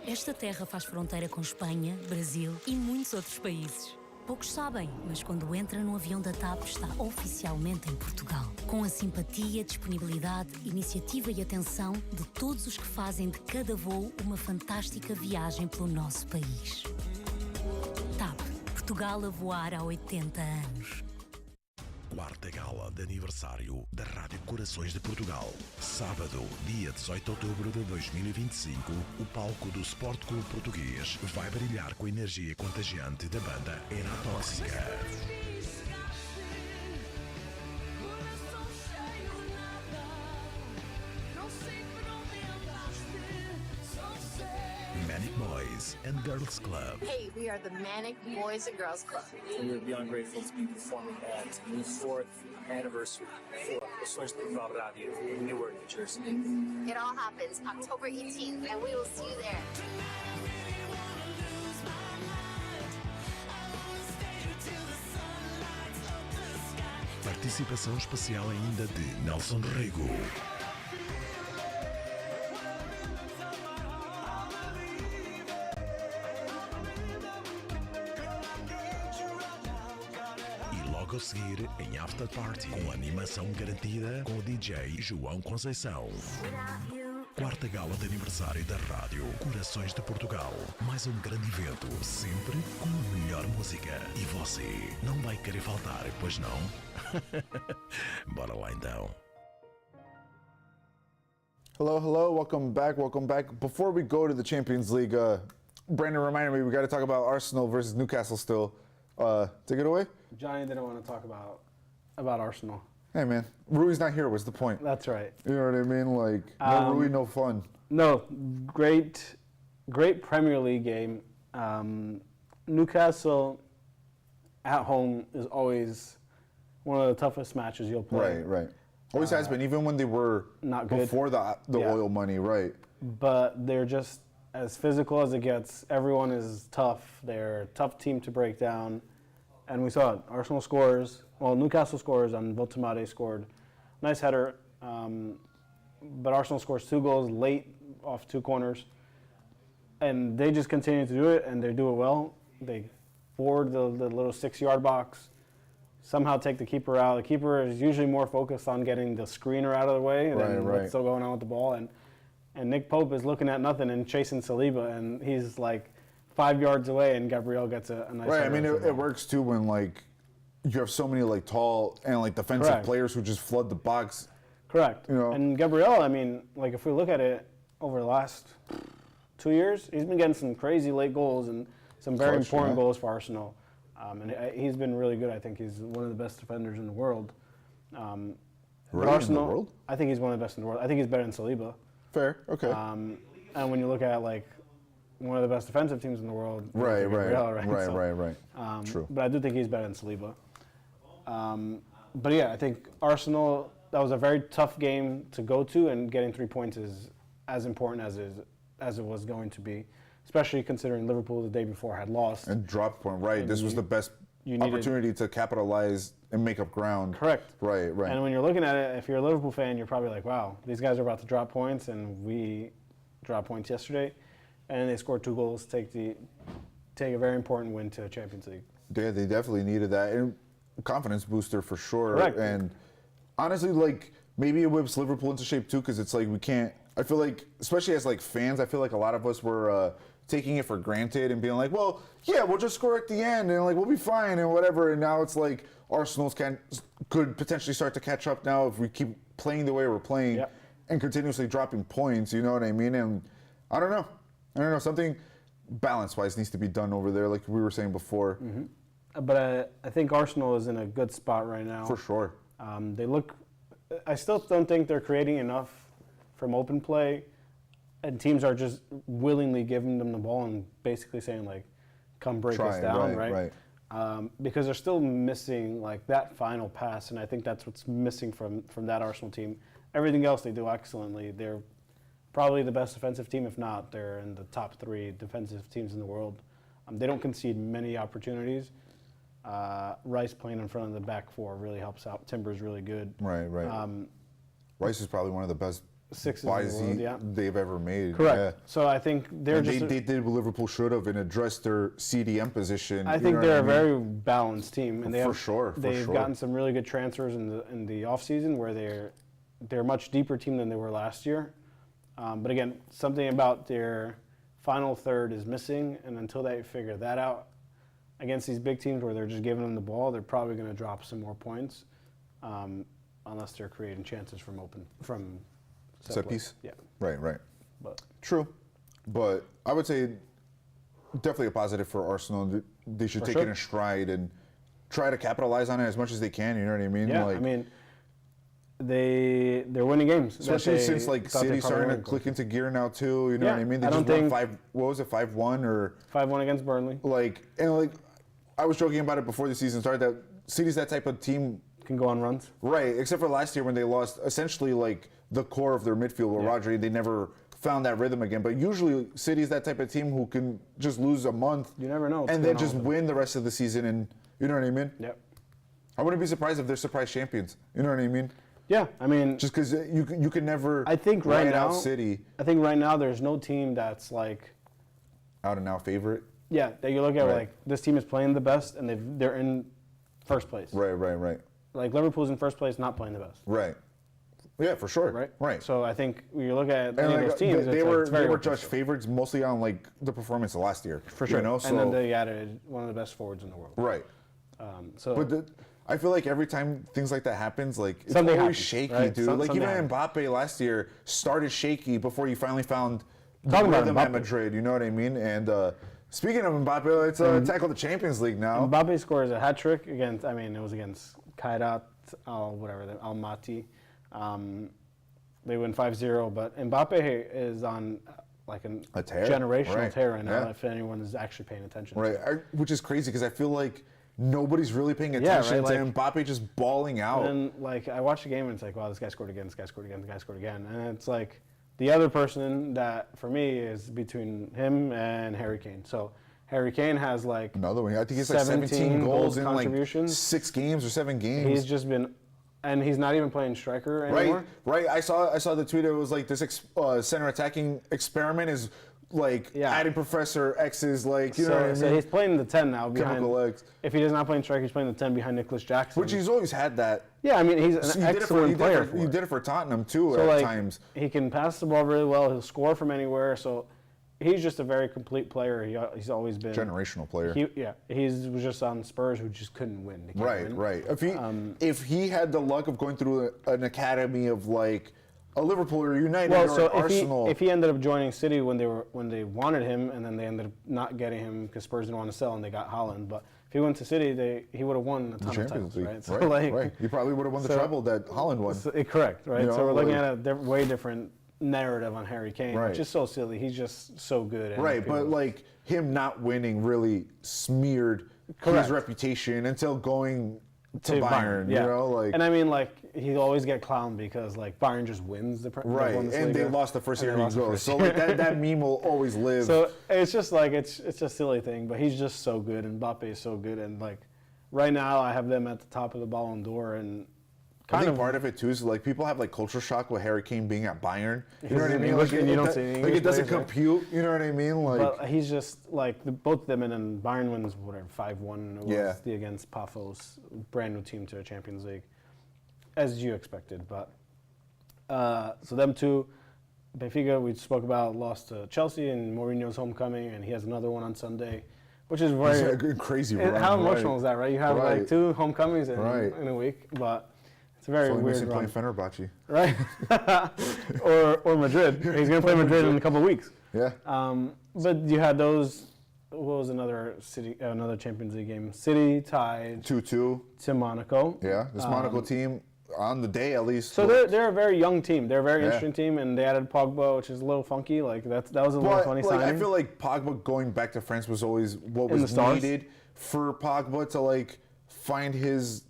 Esta terra faz fronteira com Espanha, Brasil e muitos outros países. Poucos sabem, mas quando entra no avião da TAP está oficialmente em Portugal. Com a simpatia, disponibilidade, iniciativa e atenção de todos os que fazem de cada voo uma fantástica viagem pelo nosso país. TAP, Portugal a voar há 80 anos. Quarta gala de aniversário da Rádio Corações de Portugal. Sábado, dia 18 de outubro de 2025, o palco do Sport Clube Português vai brilhar com a energia contagiante da banda Era Tóxica. Boys and Girls Club. Hey, we are the Manic Boys and Girls Club. We are beyond grateful to be performing at the 4th anniversary for Questões de Portugal Radio in Newark, New Jersey. It all happens October 18th, and we will see you there. Participação especial ainda de Nelson Rego. E logo a seguir, em After Party, com animação garantida com o DJ João Conceição. Quarta gala de aniversário da rádio Corações de Portugal. Mais um grande evento, sempre com a melhor música. E você não vai querer faltar, pois não? Bora lá então. Hello, welcome back. Before we go to the Champions League, Brandon reminded me we got to talk about Arsenal versus Newcastle still. Take it away. Johnny didn't want to talk about Arsenal. Hey man, Rui's not here. What's the point? That's right. You know what I mean? Like, no Rui, no fun. No, great Premier League game. Newcastle at home is always one of the toughest matches you'll play. Right. Always has been, even when they were not good before the oil money, right? But they're just as physical as it gets. Everyone is tough. They're a tough team to break down. And we saw it. Arsenal scores. Well, Newcastle scores, and Votamade scored. Nice header. But Arsenal scores 2 goals late off 2 corners. And they just continue to do it, and they do it well. They forward the little 6-yard box, somehow take the keeper out. The keeper is usually more focused on getting the screener out of the way than what's still going on with the ball. And Nick Pope is looking at nothing and chasing Saliba, and he's like 5 yards away, and Gabriel gets a nice. Right. I mean, it works too when like you have so many like tall and like defensive players who just flood the box. Correct. You know. And Gabriel, I mean, like if we look at it over the last 2 years, he's been getting some crazy late goals and some very important goals for Arsenal. And he's been really good. I think he's one of the best defenders in the world. Really? Arsenal, in the world? I think he's one of the best in the world. I think he's better than Saliba. Fair. Okay. And when you look at like one of the best defensive teams in the world, right. True. But I do think he's better than Saliba. But yeah, I think Arsenal, that was a very tough game to go to, and getting 3 points is as important as it was going to be, especially considering Liverpool the day before had lost. And dropped point, right. This was the best opportunity to capitalize and make up ground. Correct. Right. And when you're looking at it, if you're a Liverpool fan, you're probably like, wow, these guys are about to drop points, and we dropped points yesterday. And they scored 2 goals to take a very important win to Champions League. Yeah, they definitely needed that. And confidence booster for sure. Correct. And honestly, like, maybe it whips Liverpool into shape too, because it's like we can't, I feel like, especially as like fans, I feel like a lot of us were taking it for granted and being like, well, yeah, we'll just score at the end and like we'll be fine and whatever. And now it's like Arsenal's could potentially start to catch up now if we keep playing the way we're playing and continuously dropping points, you know what I mean? And I don't know, something balance-wise needs to be done over there, like we were saying before. Mm-hmm. But I think Arsenal is in a good spot right now. For sure. I still don't think they're creating enough from open play, and teams are just willingly giving them the ball and basically saying like, come break us down, right? Because they're still missing like that final pass, and I think that's what's missing from that Arsenal team. Everything else they do excellently. They're probably the best defensive team, if not, they're in the top 3 defensive teams in the world. They don't concede many opportunities. Rice playing in front of the back 4 really helps out. Timber's really good. Right. Rice is probably one of the best sixes buys they've ever made. Correct. Yeah. So I think they did what Liverpool should have and addressed their CDM position. I think they're a very balanced team, and they've gotten some really good transfers in the offseason where they're a much deeper team than they were last year. But again, something about their final third is missing, and until they figure that out against these big teams where they're just giving them the ball, they're probably going to drop some more points, unless they're creating chances from set piece. Yeah. Right. But true, but I would say definitely a positive for Arsenal. They should take it in stride and try to capitalize on it as much as they can. You know what I mean? Yeah. I mean, they're winning games. Especially since like City's starting to click into gear now too. You know what I mean? They just won 5-1 or 5-1 against Burnley. I was joking about it before the season started that City's that type of team can go on runs. Right, except for last year when they lost essentially like the core of their midfield with Rodri. They never found that rhythm again. But usually City's that type of team who can just lose a month. You never know. And then just win the rest of the season, and you know what I mean? Yep. I wouldn't be surprised if they're surprise champions. You know what I mean? Yeah, I mean, just because you can never. I think right now, City. I think right now there's no team that's like out and out favorite. Yeah, that you look at like this team is playing the best and they're in first place. Right. Like Liverpool's in first place, not playing the best. Right. Yeah, for sure. Right. So I think when you look at any of those teams, they were judged favorites mostly on like the performance of last year. For sure. And then they added one of the best forwards in the world. Right. But I feel like every time things like that happens, like it's something always happens, shaky, right? dude. Like even Mbappe last year started shaky before you finally found the rhythm at Madrid. You know what I mean? And speaking of Mbappe, let's tackle the Champions League now. Mbappe scores a hat trick against. I mean, it was against Kairat, Almaty. They win 5-0, but Mbappe is on like a tear? Generational tear right now. If anyone is actually paying attention, which is crazy because I feel like nobody's really paying attention to Mbappe just balling out. And like I watched the game and it's like, wow, this guy scored again, this guy scored again, this guy scored again, and it's like the other person that for me is between him and Harry Kane. So Harry Kane has like another one. I think he's like 17 goals in like 6 games or 7 games. He's just been. And he's not even playing striker anymore. Right. I saw the tweet. It was like this center attacking experiment is like adding Professor X's like you know what I mean. So he's playing the 10 now behind. Chemical X. If he does not play in striker, he's playing the 10 behind Nicholas Jackson. Which he's always had that. Yeah, I mean he's an excellent player. He did it for Tottenham too at times. He can pass the ball really well. He'll score from anywhere. So. He's just a very complete player. He's always been generational player. He was just on Spurs who just couldn't win. Right. If he had the luck of going through an academy of like a Liverpool or United or Arsenal, if he ended up joining City when they wanted him, and then they ended up not getting him because Spurs didn't want to sell and they got Haaland, but if he went to City, he would have won a ton of titles, right? So right. He probably would have won the treble that Haaland won. Correct, right? So we're looking at a way different narrative on Harry Kane, which is so silly. He's just so good. But like him not winning really smeared his reputation until going to Bayern. You know, like. And I mean, like he always get clowned because like Bayern just wins the and they lost the first year he goes. So like that meme will always live. So it's just like it's a silly thing, but he's just so good, and Mbappe is so good, and like right now I have them at the top of the Ballon d'Or, and. I think part of it too is like people have like culture shock with Harry Kane being at Bayern. You know what I mean? Like, and you don't see English like it doesn't compute. You know what I mean? Like, but he's just like both of them, and then Bayern wins whatever 5-1 against Paphos, brand new team to the Champions League, as you expected. But so them two, Benfica we spoke about lost to Chelsea and Mourinho's homecoming, and he has another one on Sunday. Which is very crazy. How emotional is that, right? You have like 2 homecomings in a week, but. It's a very weird run. Playing Fenerbahce. Right? or Madrid. He's going to play Madrid in a couple of weeks. Yeah. But you had those. What was another Champions League game? City tied 2-2 to Monaco. Yeah, this Monaco team on the day at least. So they're a very young team. They're a very interesting team, and they added Pogba, which is a little funky. Like that was a little funny signing. I feel like Pogba going back to France was always what was needed for Pogba to like find his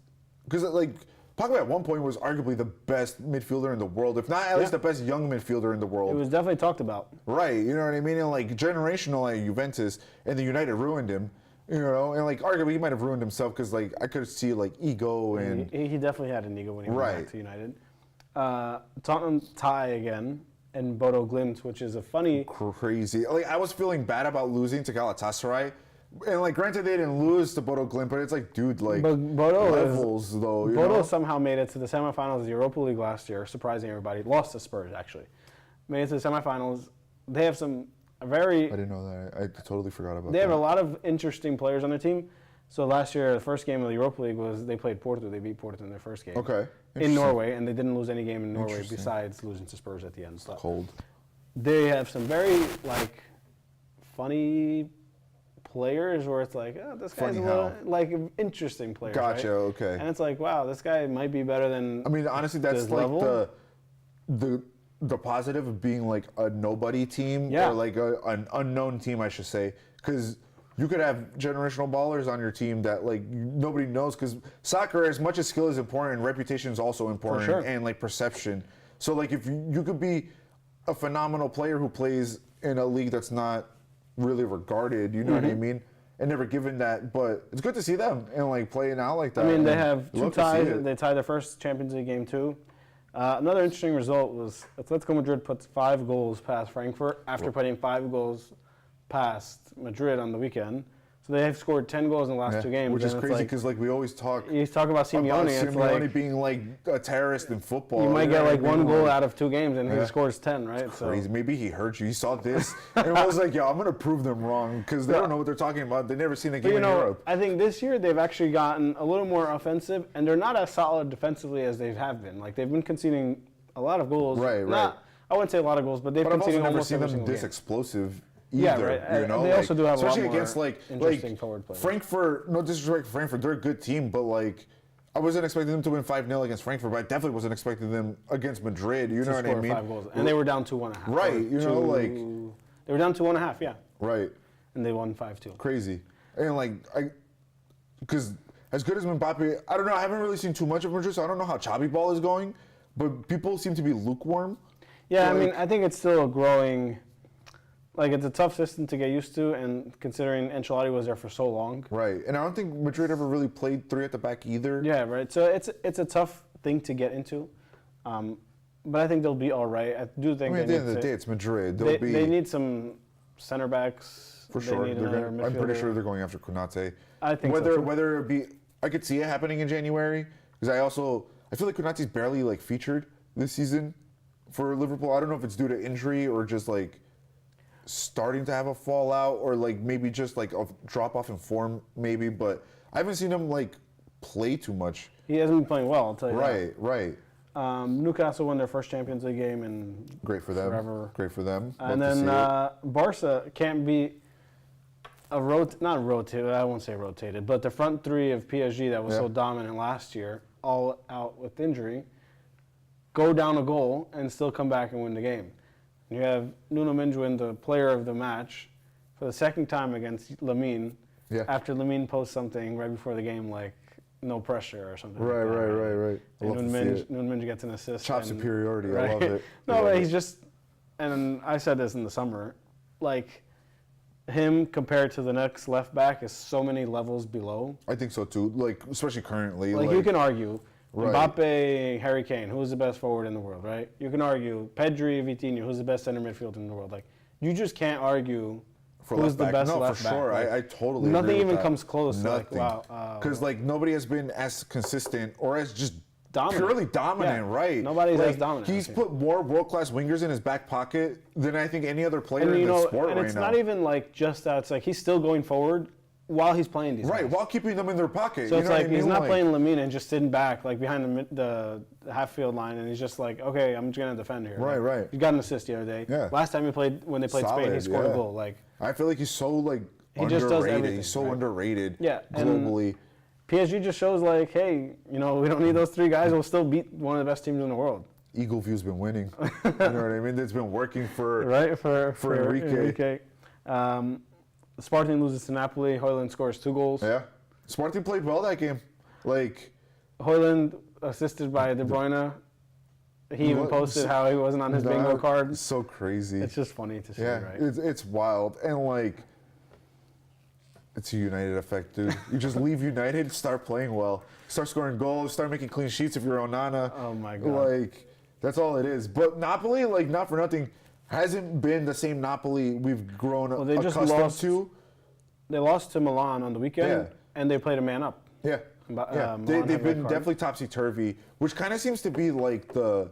because like. Pogba at one point was arguably the best midfielder in the world, if not at least the best young midfielder in the world. It was definitely talked about. Right, you know what I mean? And like generational at Juventus, and the United ruined him, you know, and like arguably he might have ruined himself because like I could see like ego and... He definitely had an ego when he went back to United. Tottenham tie again, and Bodo Glimt, which is a funny... Crazy. Like I was feeling bad about losing to Galatasaray. And like, granted, they didn't lose to Bodo Glimt, but it's like, dude, like levels though. Bodo somehow made it to the semifinals of the Europa League last year, surprising everybody. Lost to Spurs actually, made it to the semifinals. They have some very. I didn't know that. I totally forgot about that. They have a lot of interesting players on their team. So last year, the first game of the Europa League was they played Porto. They beat Porto in their first game. Okay. In Norway, and they didn't lose any game in Norway besides losing to Spurs at the end. Cold. They have some very like funny players where it's like, oh, this guy's Funny a little, how. like interesting player. Gotcha. Right? Okay. And it's like, wow, this guy might be better than. I mean, honestly, that's his like level. the positive of being like a nobody team Yeah. or like an unknown team, I should say, because you could have generational ballers on your team that like nobody knows. Because soccer, as much as skill is important, reputation is also important, sure. and like perception. So like if you could be a phenomenal player who plays in a league that's not really regarded, you know what I mean? And never given that, but it's good to see them and like playing out like that. I mean, they and have two love to see ties. it. They tied their first Champions League game too. Another interesting result was Atletico Madrid puts 5 goals past Frankfurt after putting 5 goals past Madrid on the weekend. So they have scored 10 goals in the last 2 games. Which is and it's crazy because like we always talk you talk about Simeone. about It's Simeone like being like a terrorist in football. you might know get what I like 1 mean? goal Like, out of 2 games and he Yeah. scores 10, right? crazy. Maybe he heard you. He saw this and was like, "Yo, I'm gonna prove them wrong," because they don't know what they're talking about. They've never seen a But game you in know, Europe. I think this year they've actually gotten a little more offensive, and they're not as solid defensively as they have been. Like they've been conceding a lot of goals. Right. I wouldn't say a lot of goals, but they've But I've also conceded never almost seen every them single this game. explosive Yeah, either. right. You know, They like, also do have a lot especially more against like interesting forward players. Frankfurt. No disrespect to Frankfurt, they're a good team, but like I wasn't expecting them to win 5-0 against Frankfurt, but I definitely wasn't expecting them against Madrid. You know what I Score mean? 5 goals, and they were down 2-1.5. Right, you know, like they were down 2-1.5, yeah, right, and they won 5-2. crazy, and like because as good as Mbappe, I don't know. I haven't really seen too much of Madrid, so I don't know how Xavi ball is going, but people seem to be lukewarm. Yeah, I Like- mean, I think it's still a growing. Like it's a tough system to get used to, and considering Ancelotti was there for so long. Right, and I don't think Madrid ever really played 3 at the back either. Yeah, right. So it's a tough thing to get into, but I think they'll be all right. I do think. I mean, at the end of the day, it's Madrid. They'll be they need some center backs. for They sure. need They're another I'm pretty midfielder. sure they're going after Konate. I think so, whether too. whether it be, I could see it happening in January because I feel like Konate's barely like featured this season for Liverpool. I don't know if it's due to injury or just like starting to have a fallout or like maybe just like a drop off in form maybe, but I haven't seen him like play too much. He hasn't been playing well, I'll tell you that. Right. Newcastle won their first Champions League game in Great for them. forever. Great for them. And Love to then see it. Barca can't be not rotated, I won't say rotated, but the front 3 of PSG that was so dominant last year, all out with injury, go down a goal and still come back and win the game. And you have Nuno Mendes win the player of the match for the second time against Lamine, after Lamine posts something right before the game like no pressure or something. Right. I love to see it. Nuno Mendes gets an assist. Chop superiority. I love it. No, I love but it. he's just, and I said this in the summer, like him compared to the next left back is so many levels below. I think so too. Like especially currently. Like you can argue Right. Mbappe, Harry Kane, who's the best forward in the world, right? You can argue Pedri, Vitinha, who's the best center midfielder in the world. Like you just can't argue for who's left the back. best No, left for back. sure. Like, I totally nothing agree with even that. comes close. Nothing. To like, wow. Because like nobody has been as consistent or as just Dominant. purely dominant, Yeah. right? Nobody's like, as dominant, He's I think. put more world-class wingers in his back pocket than I think any other player and in you the know, sport and right it's now. not even like just that. It's like he's still going forward while he's playing these Right, guys. while keeping them in their pocket. So you it's know like what I he's mean? not Like, playing Lamine and just sitting back like behind the half field line, and he's just like, okay, I'm just gonna defend here. Right, Like, right. He got an assist the other day. Yeah. Last time when they played Spain, he Solid, scored a yeah. goal. Like I feel like he's so like He just does underrated. everything, He's so right? underrated. Yeah, and globally. PSG just shows like, hey, you know, we don't need those 3 guys. We'll still beat one of the best teams in the world. Eagle View's been winning. You know what I mean? It's been working for Right for Enrique. Spartan loses to Napoli. Højlund scores 2 goals. Yeah, Sparty played well that game. Like Højlund assisted by De Bruyne. He even What? posted how he wasn't on his bingo card. So crazy. It's just funny to see, Yeah, right? it's wild and like it's a United effect, dude. You just leave United, start playing well, start scoring goals, start making clean sheets if you're Onana. Oh my God. Like that's all it is. But Napoli, like not for nothing, hasn't been the same Napoli we've grown They just accustomed lost to. They lost to Milan on the weekend, Yeah. and they played a man up. Yeah. Milan They've had a red been card. definitely topsy-turvy, which kind of seems to be like the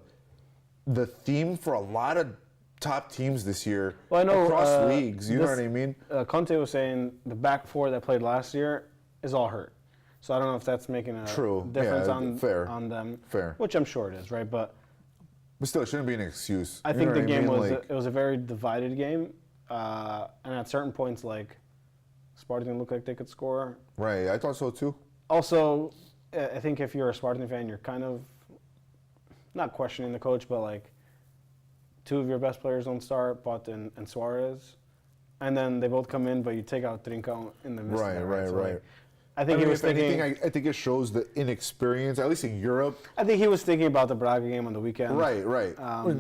theme for a lot of top teams this year Well, I know across leagues. You know this- what I mean? Conte was saying the back 4 that played last year is all hurt. So I don't know if that's making a True. difference Yeah, fair. on them. Fair. Which I'm sure it is, right? But still, it shouldn't be an excuse. I You think know the what game mean? was Like, it was a very divided game, and at certain points, like Sporting looked like they could score. Right, I thought so too. Also, I think if you're a Sporting fan, you're kind of not questioning the coach, but like 2 of your best players don't start, Pot and Suarez, and then they both come in, but you take out Trincão in the midst. Right. Like, I think he was thinking. I think it shows the inexperience, at least in Europe. I think he was thinking about the Braga game on the weekend. Right.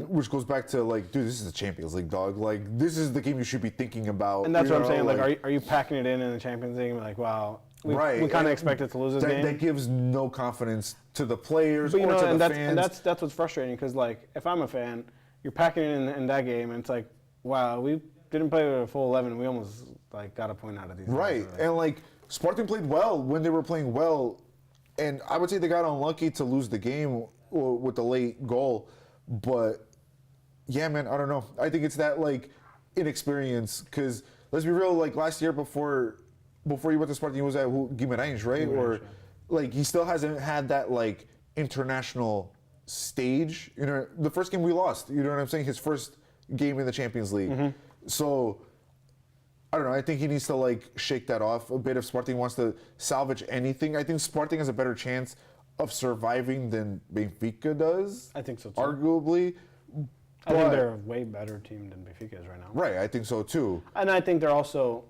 Which goes back to like, dude, this is the Champions League, dog. Like, this is the game you should be thinking about. And that's what I'm saying. Like, are you packing it in the Champions League? Like, wow, we kind of expected to lose this game. That gives no confidence to the players but, or to the fans. And that's what's frustrating because like, if I'm a fan, you're packing it in that game, and it's like, wow, we didn't play with a full 11. We almost like got a point out of these. Right, guys, and like. Sporting played well when they were playing well, and I would say they got unlucky to lose the game with the late goal. But yeah, man, I don't know. I think it's that like inexperience. Because let's be real, like last year before he went to Sporting, he was at Guimarães, right? Or like he still hasn't had that like international stage. You know, the first game we lost. You know what I'm saying? His first game in the Champions League. Mm-hmm. So. I don't know. I think he needs to like shake that off a bit if Sporting wants to salvage anything. I think Sporting has a better chance of surviving than Benfica does. I think so too. Arguably. I think they're a way better team than Benfica is right now. Right, I think so too. And I think they're also,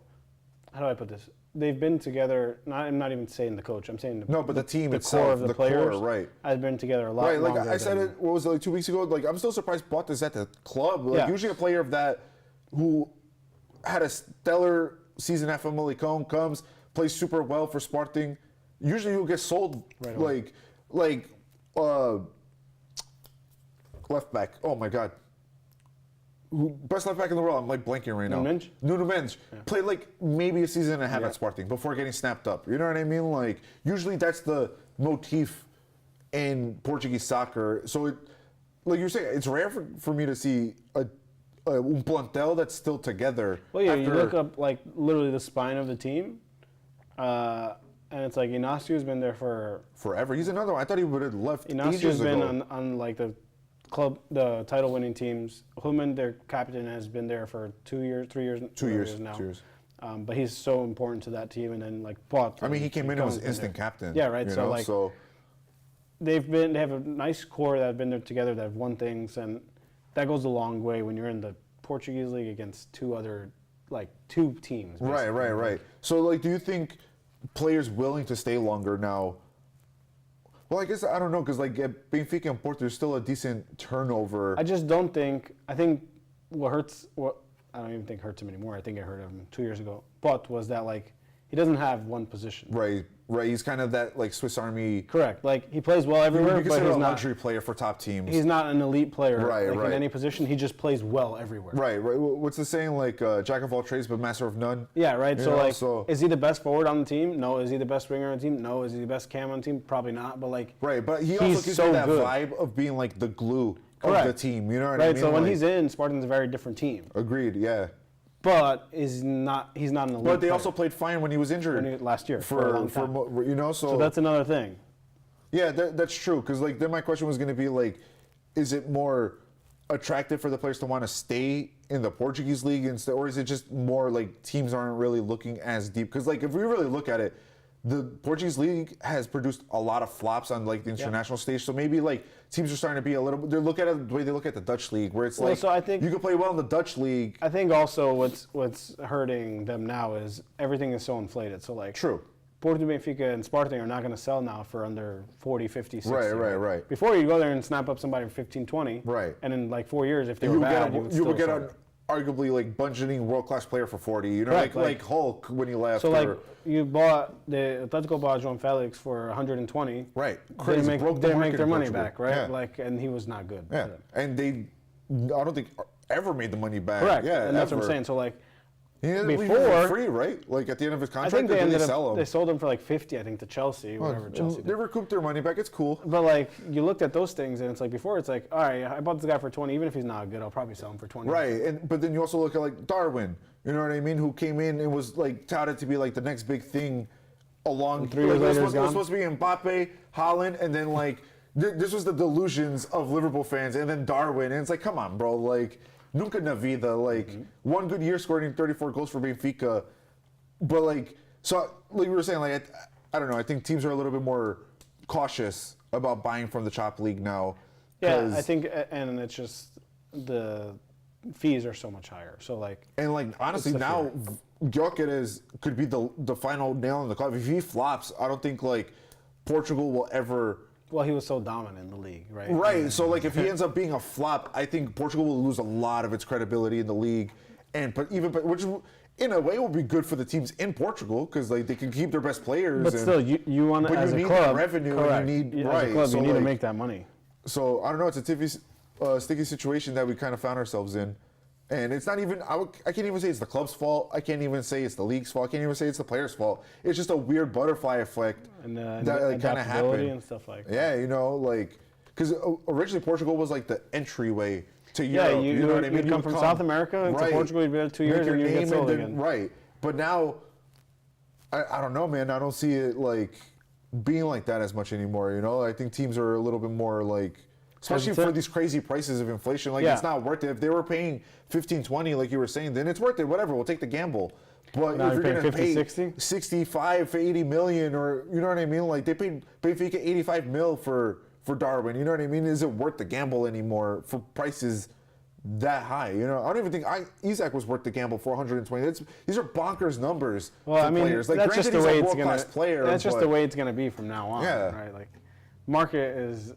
how do I put this? They've been together. I'm not even saying the coach. I'm saying the team the itself, core of the players. Core, right? I've been together a lot. Right, like I said it. What was it, like 2 weeks ago? Like I'm still surprised Bott is at the club. Like usually a player of that who had a stellar season at Famalicão comes, plays super well for Sporting. Usually he'll get sold like left back. Oh my God. Best left back in the world. I'm like blanking right now. Nuno Mendes. Played like maybe a season and a half at Sporting before getting snapped up. You know what I mean? Like usually that's the motif in Portuguese soccer. So like you're saying, it's rare for me to see a plantel that's still together. Well, yeah, you look up like literally the spine of the team, and it's like Inacio's been there for forever. He's another one. I thought he would have left. Inacio's been on like the title-winning teams. Human, their captain, has been there for 2 years, 3 years, 2 years now. 2 years. But he's so important to that team, and then like Pot. I mean, he came in and was instant captain. Yeah, right. So they have a nice core that have been there together, that have won things, and that goes a long way when you're in the Portuguese league against two teams. Basically. Right. So, like, do you think players willing to stay longer now? Well, I guess I don't know because like at Benfica and Porto, there's still a decent turnover. I just don't think. I think what I don't even think hurts him anymore. I think it hurt him 2 years ago. But was that like he doesn't have one position. Right. He's kind of that like Swiss Army. Correct. Like he plays well everywhere, but he's a not a luxury player for top teams. He's not an elite player. Right. In any position, he just plays well everywhere. Right. What's the saying? Like jack of all trades, but master of none. Yeah. Right. So is he the best forward on the team? No. Is he the best winger on the team? No. Is he the best cam on the team? Probably not. But like. Right. But he also gives me that vibe of being like the glue of the team. You know what I mean? Right. So when he's in, Spartan's a very different team. Agreed. Yeah. But he's not an elite But they player. also played fine when he was injured last year for a long time. So that's another thing. Yeah, that's true. Because like then my question was going to be like, is it more attractive for the players to want to stay in the Portuguese league instead, or is it just more like teams aren't really looking as deep? Because like if we really look at it, the Portuguese league has produced a lot of flops on like the international stage. So maybe like teams are starting to be a little bit. They're looking at it the way they look at the Dutch league, where it's so I think you can play well in the Dutch league. I think also what's hurting them now is everything is so inflated. So like true. Porto, Benfica, and Sporting are not going to sell now for under 40, 50, 60. Right. Before you go there and snap up somebody for 15, 20. Right. And in like 4 years, if they were bad, you would get an arguably like budgeting world-class player for 40. You know, like Hulk when he left. So like you bought the Atletico bought João Felix for 120. Right. Crazy. They make their money back, right? Yeah. Like, and he was not good. Yeah. And I don't think ever made the money back. Correct. Yeah. And that's what I'm saying. So like. Before free, right? Like at the end of his contract, I think they sold him for like 50, I think, to Chelsea, whatever Chelsea did. They recouped their money back. It's cool. But like you looked at those things, and it's like before, it's like, all right, I bought this guy for 20, even if he's not good, I'll probably sell him for 20. Right, but then you also look at like Darwin, you know what I mean, who came in and was like touted to be like the next big thing along. 3 years later, it was supposed to be Mbappe, Haaland, and then like this was the delusions of Liverpool fans, and then Darwin, and it's like, come on, bro, like. Nunca na vida, like one good year scoring 34 goals for Benfica, But like, so like we were saying, like I don't know. I think teams are a little bit more cautious about buying from the top league now. Yeah, I think, and it's just the fees are so much higher. So like, and like honestly now, Gyökeres could be the final nail in the coffin. If he flops, I don't think like Portugal will ever. Well, he was so dominant in the league, right? Right. So like, if he ends up being a flop, I think Portugal will lose a lot of its credibility in the league, which in a way will be good for the teams in Portugal because like they can keep their best players. But still, you want to, as a club, that revenue. Correct. And you need as a club, you need to make that money. So I don't know. It's a sticky situation that we kind of found ourselves in, and it's not even. I can't even say it's the club's fault. I can't even say it's the league's fault. I can't even say it's the players' fault. It's just a weird butterfly effect that like, kind of happened and stuff like that. Yeah, you know, like because originally Portugal was like the entryway to Europe. You know what I mean? You'd come from South America into Portugal. You'd be there 2 years and you get sold again. Right, but now I don't know, man. I don't see it like being like that as much anymore. You know, I think teams are a little bit more like, especially for these crazy prices of inflation. Like it's not worth it. If they were paying 15, 20, like you were saying, then it's worth it. Whatever, we'll take the gamble. But now if you're going to 50, pay 60? 65, 80 million, or you know what I mean? Like they paid Benfica 85 mil for Darwin. You know what I mean? Is it worth the gamble anymore for prices that high? You know, I don't even think Isak was worth the gamble for 120. These are bonkers numbers for players. Like, that's just the way it's gonna. Player, that's just the way it's gonna be from now on. Yeah. Right. Like, market is.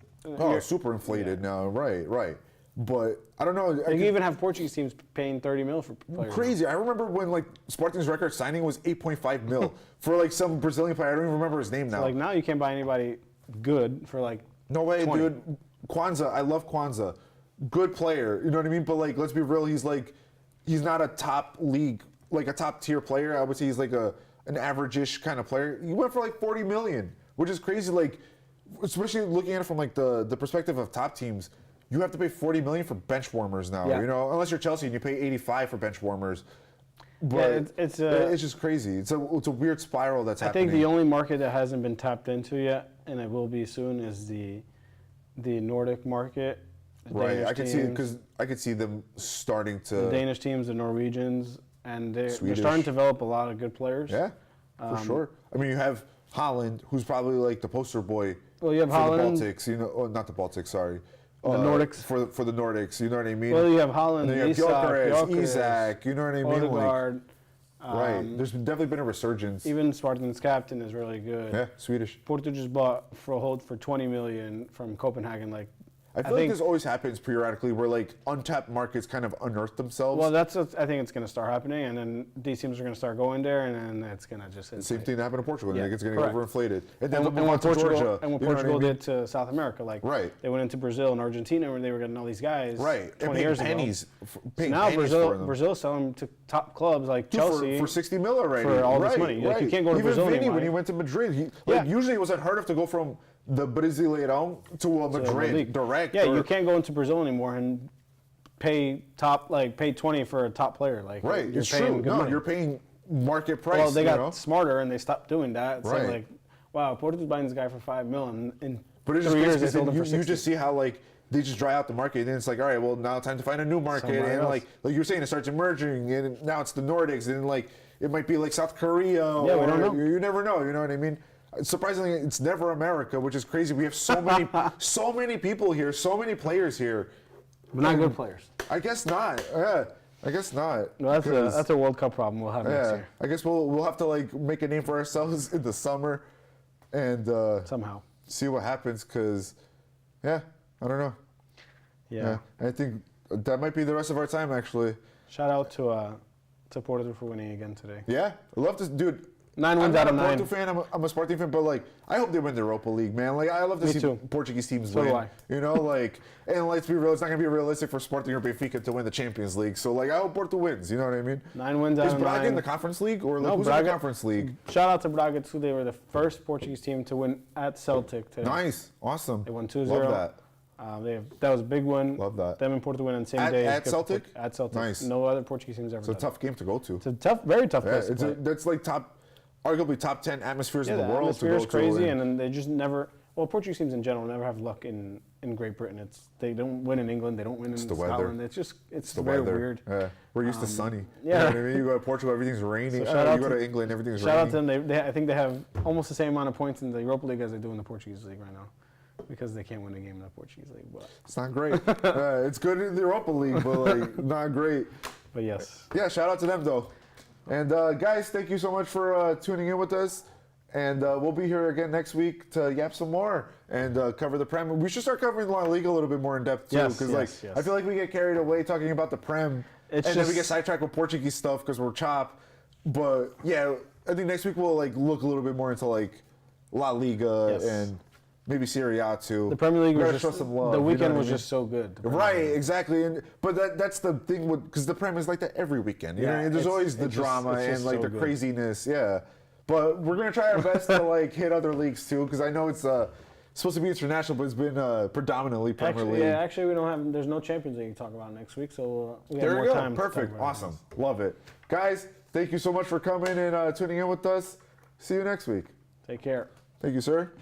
Super inflated now. Right. But I don't know. You even have Portuguese teams paying 30 mil for players. Crazy. I remember when like Sporting's record signing was 8.5 mil for like some Brazilian player. I don't even remember his name now. So like now you can't buy anybody good for like. No way, 20. dude. Kwanzaa, I love Kwanzaa. Good player, you know what I mean? But like, let's be real, he's not a top league, like a top tier player. I would say he's like an average-ish kind of player. He went for like 40 million, which is crazy. Like, especially looking at it from like the perspective of top teams, you have to pay 40 million for bench warmers now. You know, unless you're Chelsea and you pay 85 for bench warmers. But it's just crazy. It's a weird spiral that's happening. I think the only market that hasn't been tapped into yet, and it will be soon, is the Nordic market. Right, I could see them starting to. The Danish teams, the Norwegians, and they're starting to develop a lot of good players. Yeah, for sure. I mean, you have Haaland, who's probably like the poster boy. Well, you have for Haaland, the Baltics, you know, not the Baltics, sorry. The Nordics. For the Nordics, you know what I mean? Well, you have Haaland, and then you have Gyökeres, Isak, you know what I mean? Odegaard. Right, there's definitely been a resurgence. Even Spartan's captain is really good. Yeah, Swedish. Porto just bought for 20 million from Copenhagen. Like, I feel like this always happens periodically, where like untapped markets kind of unearth themselves. Well, I think it's going to start happening, and then these teams are going to start going there, and then it's going to just. Same thing that happened to Portugal. Yeah, it's going to get overinflated. And then what Portugal did to South America, like they went into Brazil and Argentina, where they were getting all these guys. Right, 20 years pennies, ago. Now Brazil's selling them to top clubs like Chelsea for 60 mil already. For all this money, like, you can't go to Brazil Vini, anymore. When he went to Madrid, usually it was unheard of to go from the Brasileirão to a Madrid direct. Yeah, you can't go into Brazil anymore and pay 20 for a top player. Like, right, you're it's paying true. No, you're paying market price. Well, they got smarter and they stopped doing that. So right. like, wow, Porto's buying this guy for 5 mil, and in but it's 3 years they sold him for 60. You just see how like they just dry out the market, and then it's like, all right, well now time to find a new market, and like you were saying, it starts emerging, and now it's the Nordics, and like it might be like South Korea. Yeah, we don't know. You never know. You know what I mean? Surprisingly, it's never America, which is crazy. We have so many people here, so many players here. But not good players. I guess not. Yeah, I guess not. No, that's a World Cup problem we'll have next year. I guess we'll have to like make a name for ourselves in the summer, and somehow see what happens. Cause, I don't know. Yeah, I think that might be the rest of our time actually. Shout out to Porto for winning again today. Yeah, I love this, dude. 9 wins out of 9. I'm not a Porto fan. I'm a Sporting fan, but like I hope they win the Europa League, man. Like I love to see Portuguese teams win. Do I. You know, like, and let's be real, it's not gonna be realistic for Sporting or Benfica to win the Champions League. So like I hope Porto wins. You know what I mean? 9 wins out of 9. Is Braga in the Conference League or like, who's in the Conference League? Shout out to Braga too. They were the first Portuguese team to win at Celtic today. Nice, awesome. They won 2-0. Love that. That was a big one. Love that. Them and Porto win on the same day. At Celtic? At Celtic. Nice. No other Portuguese teams ever. It's a tough game to go to. It's a very tough place to play. That's like arguably top 10 atmospheres in the world. Atmosphere is crazy, and then they just never. Well, Portuguese teams in general never have luck in in Great Britain. They don't win in England. They don't win in Scotland. It's the very weather. weird. Yeah. We're used to sunny. Yeah. You know what I mean? You go to Portugal, everything's raining. So you go to England, everything's raining. Shout out to them. I think they have almost the same amount of points in the Europa League as they do in the Portuguese League right now, because they can't win a game in the Portuguese League. But it's not great. It's good in the Europa League, but like not great. But yes. Yeah, shout out to them though. And guys, thank you so much for tuning in with us. And we'll be here again next week to yap some more and cover the Prem. We should start covering La Liga a little bit more in depth too, because I feel like we get carried away talking about the Prem, then we get sidetracked with Portuguese stuff because we're chop. But yeah, I think next week we'll like look a little bit more into like La Liga and maybe Serie A too. The Premier League was just some love, the weekend you know was just so good. Right, exactly. But that's the thing with, because the Prem is like that every weekend. You know what I mean? There's always the drama and like the craziness. Yeah. But we're gonna try our best to like hit other leagues too, because I know it's supposed to be international, but it's been predominantly Premier League. Yeah, actually, we don't have. There's no Champions League to talk about next week, so we have more time. Perfect. Awesome. Love it, guys. Thank you so much for coming and tuning in with us. See you next week. Take care. Thank you, sir.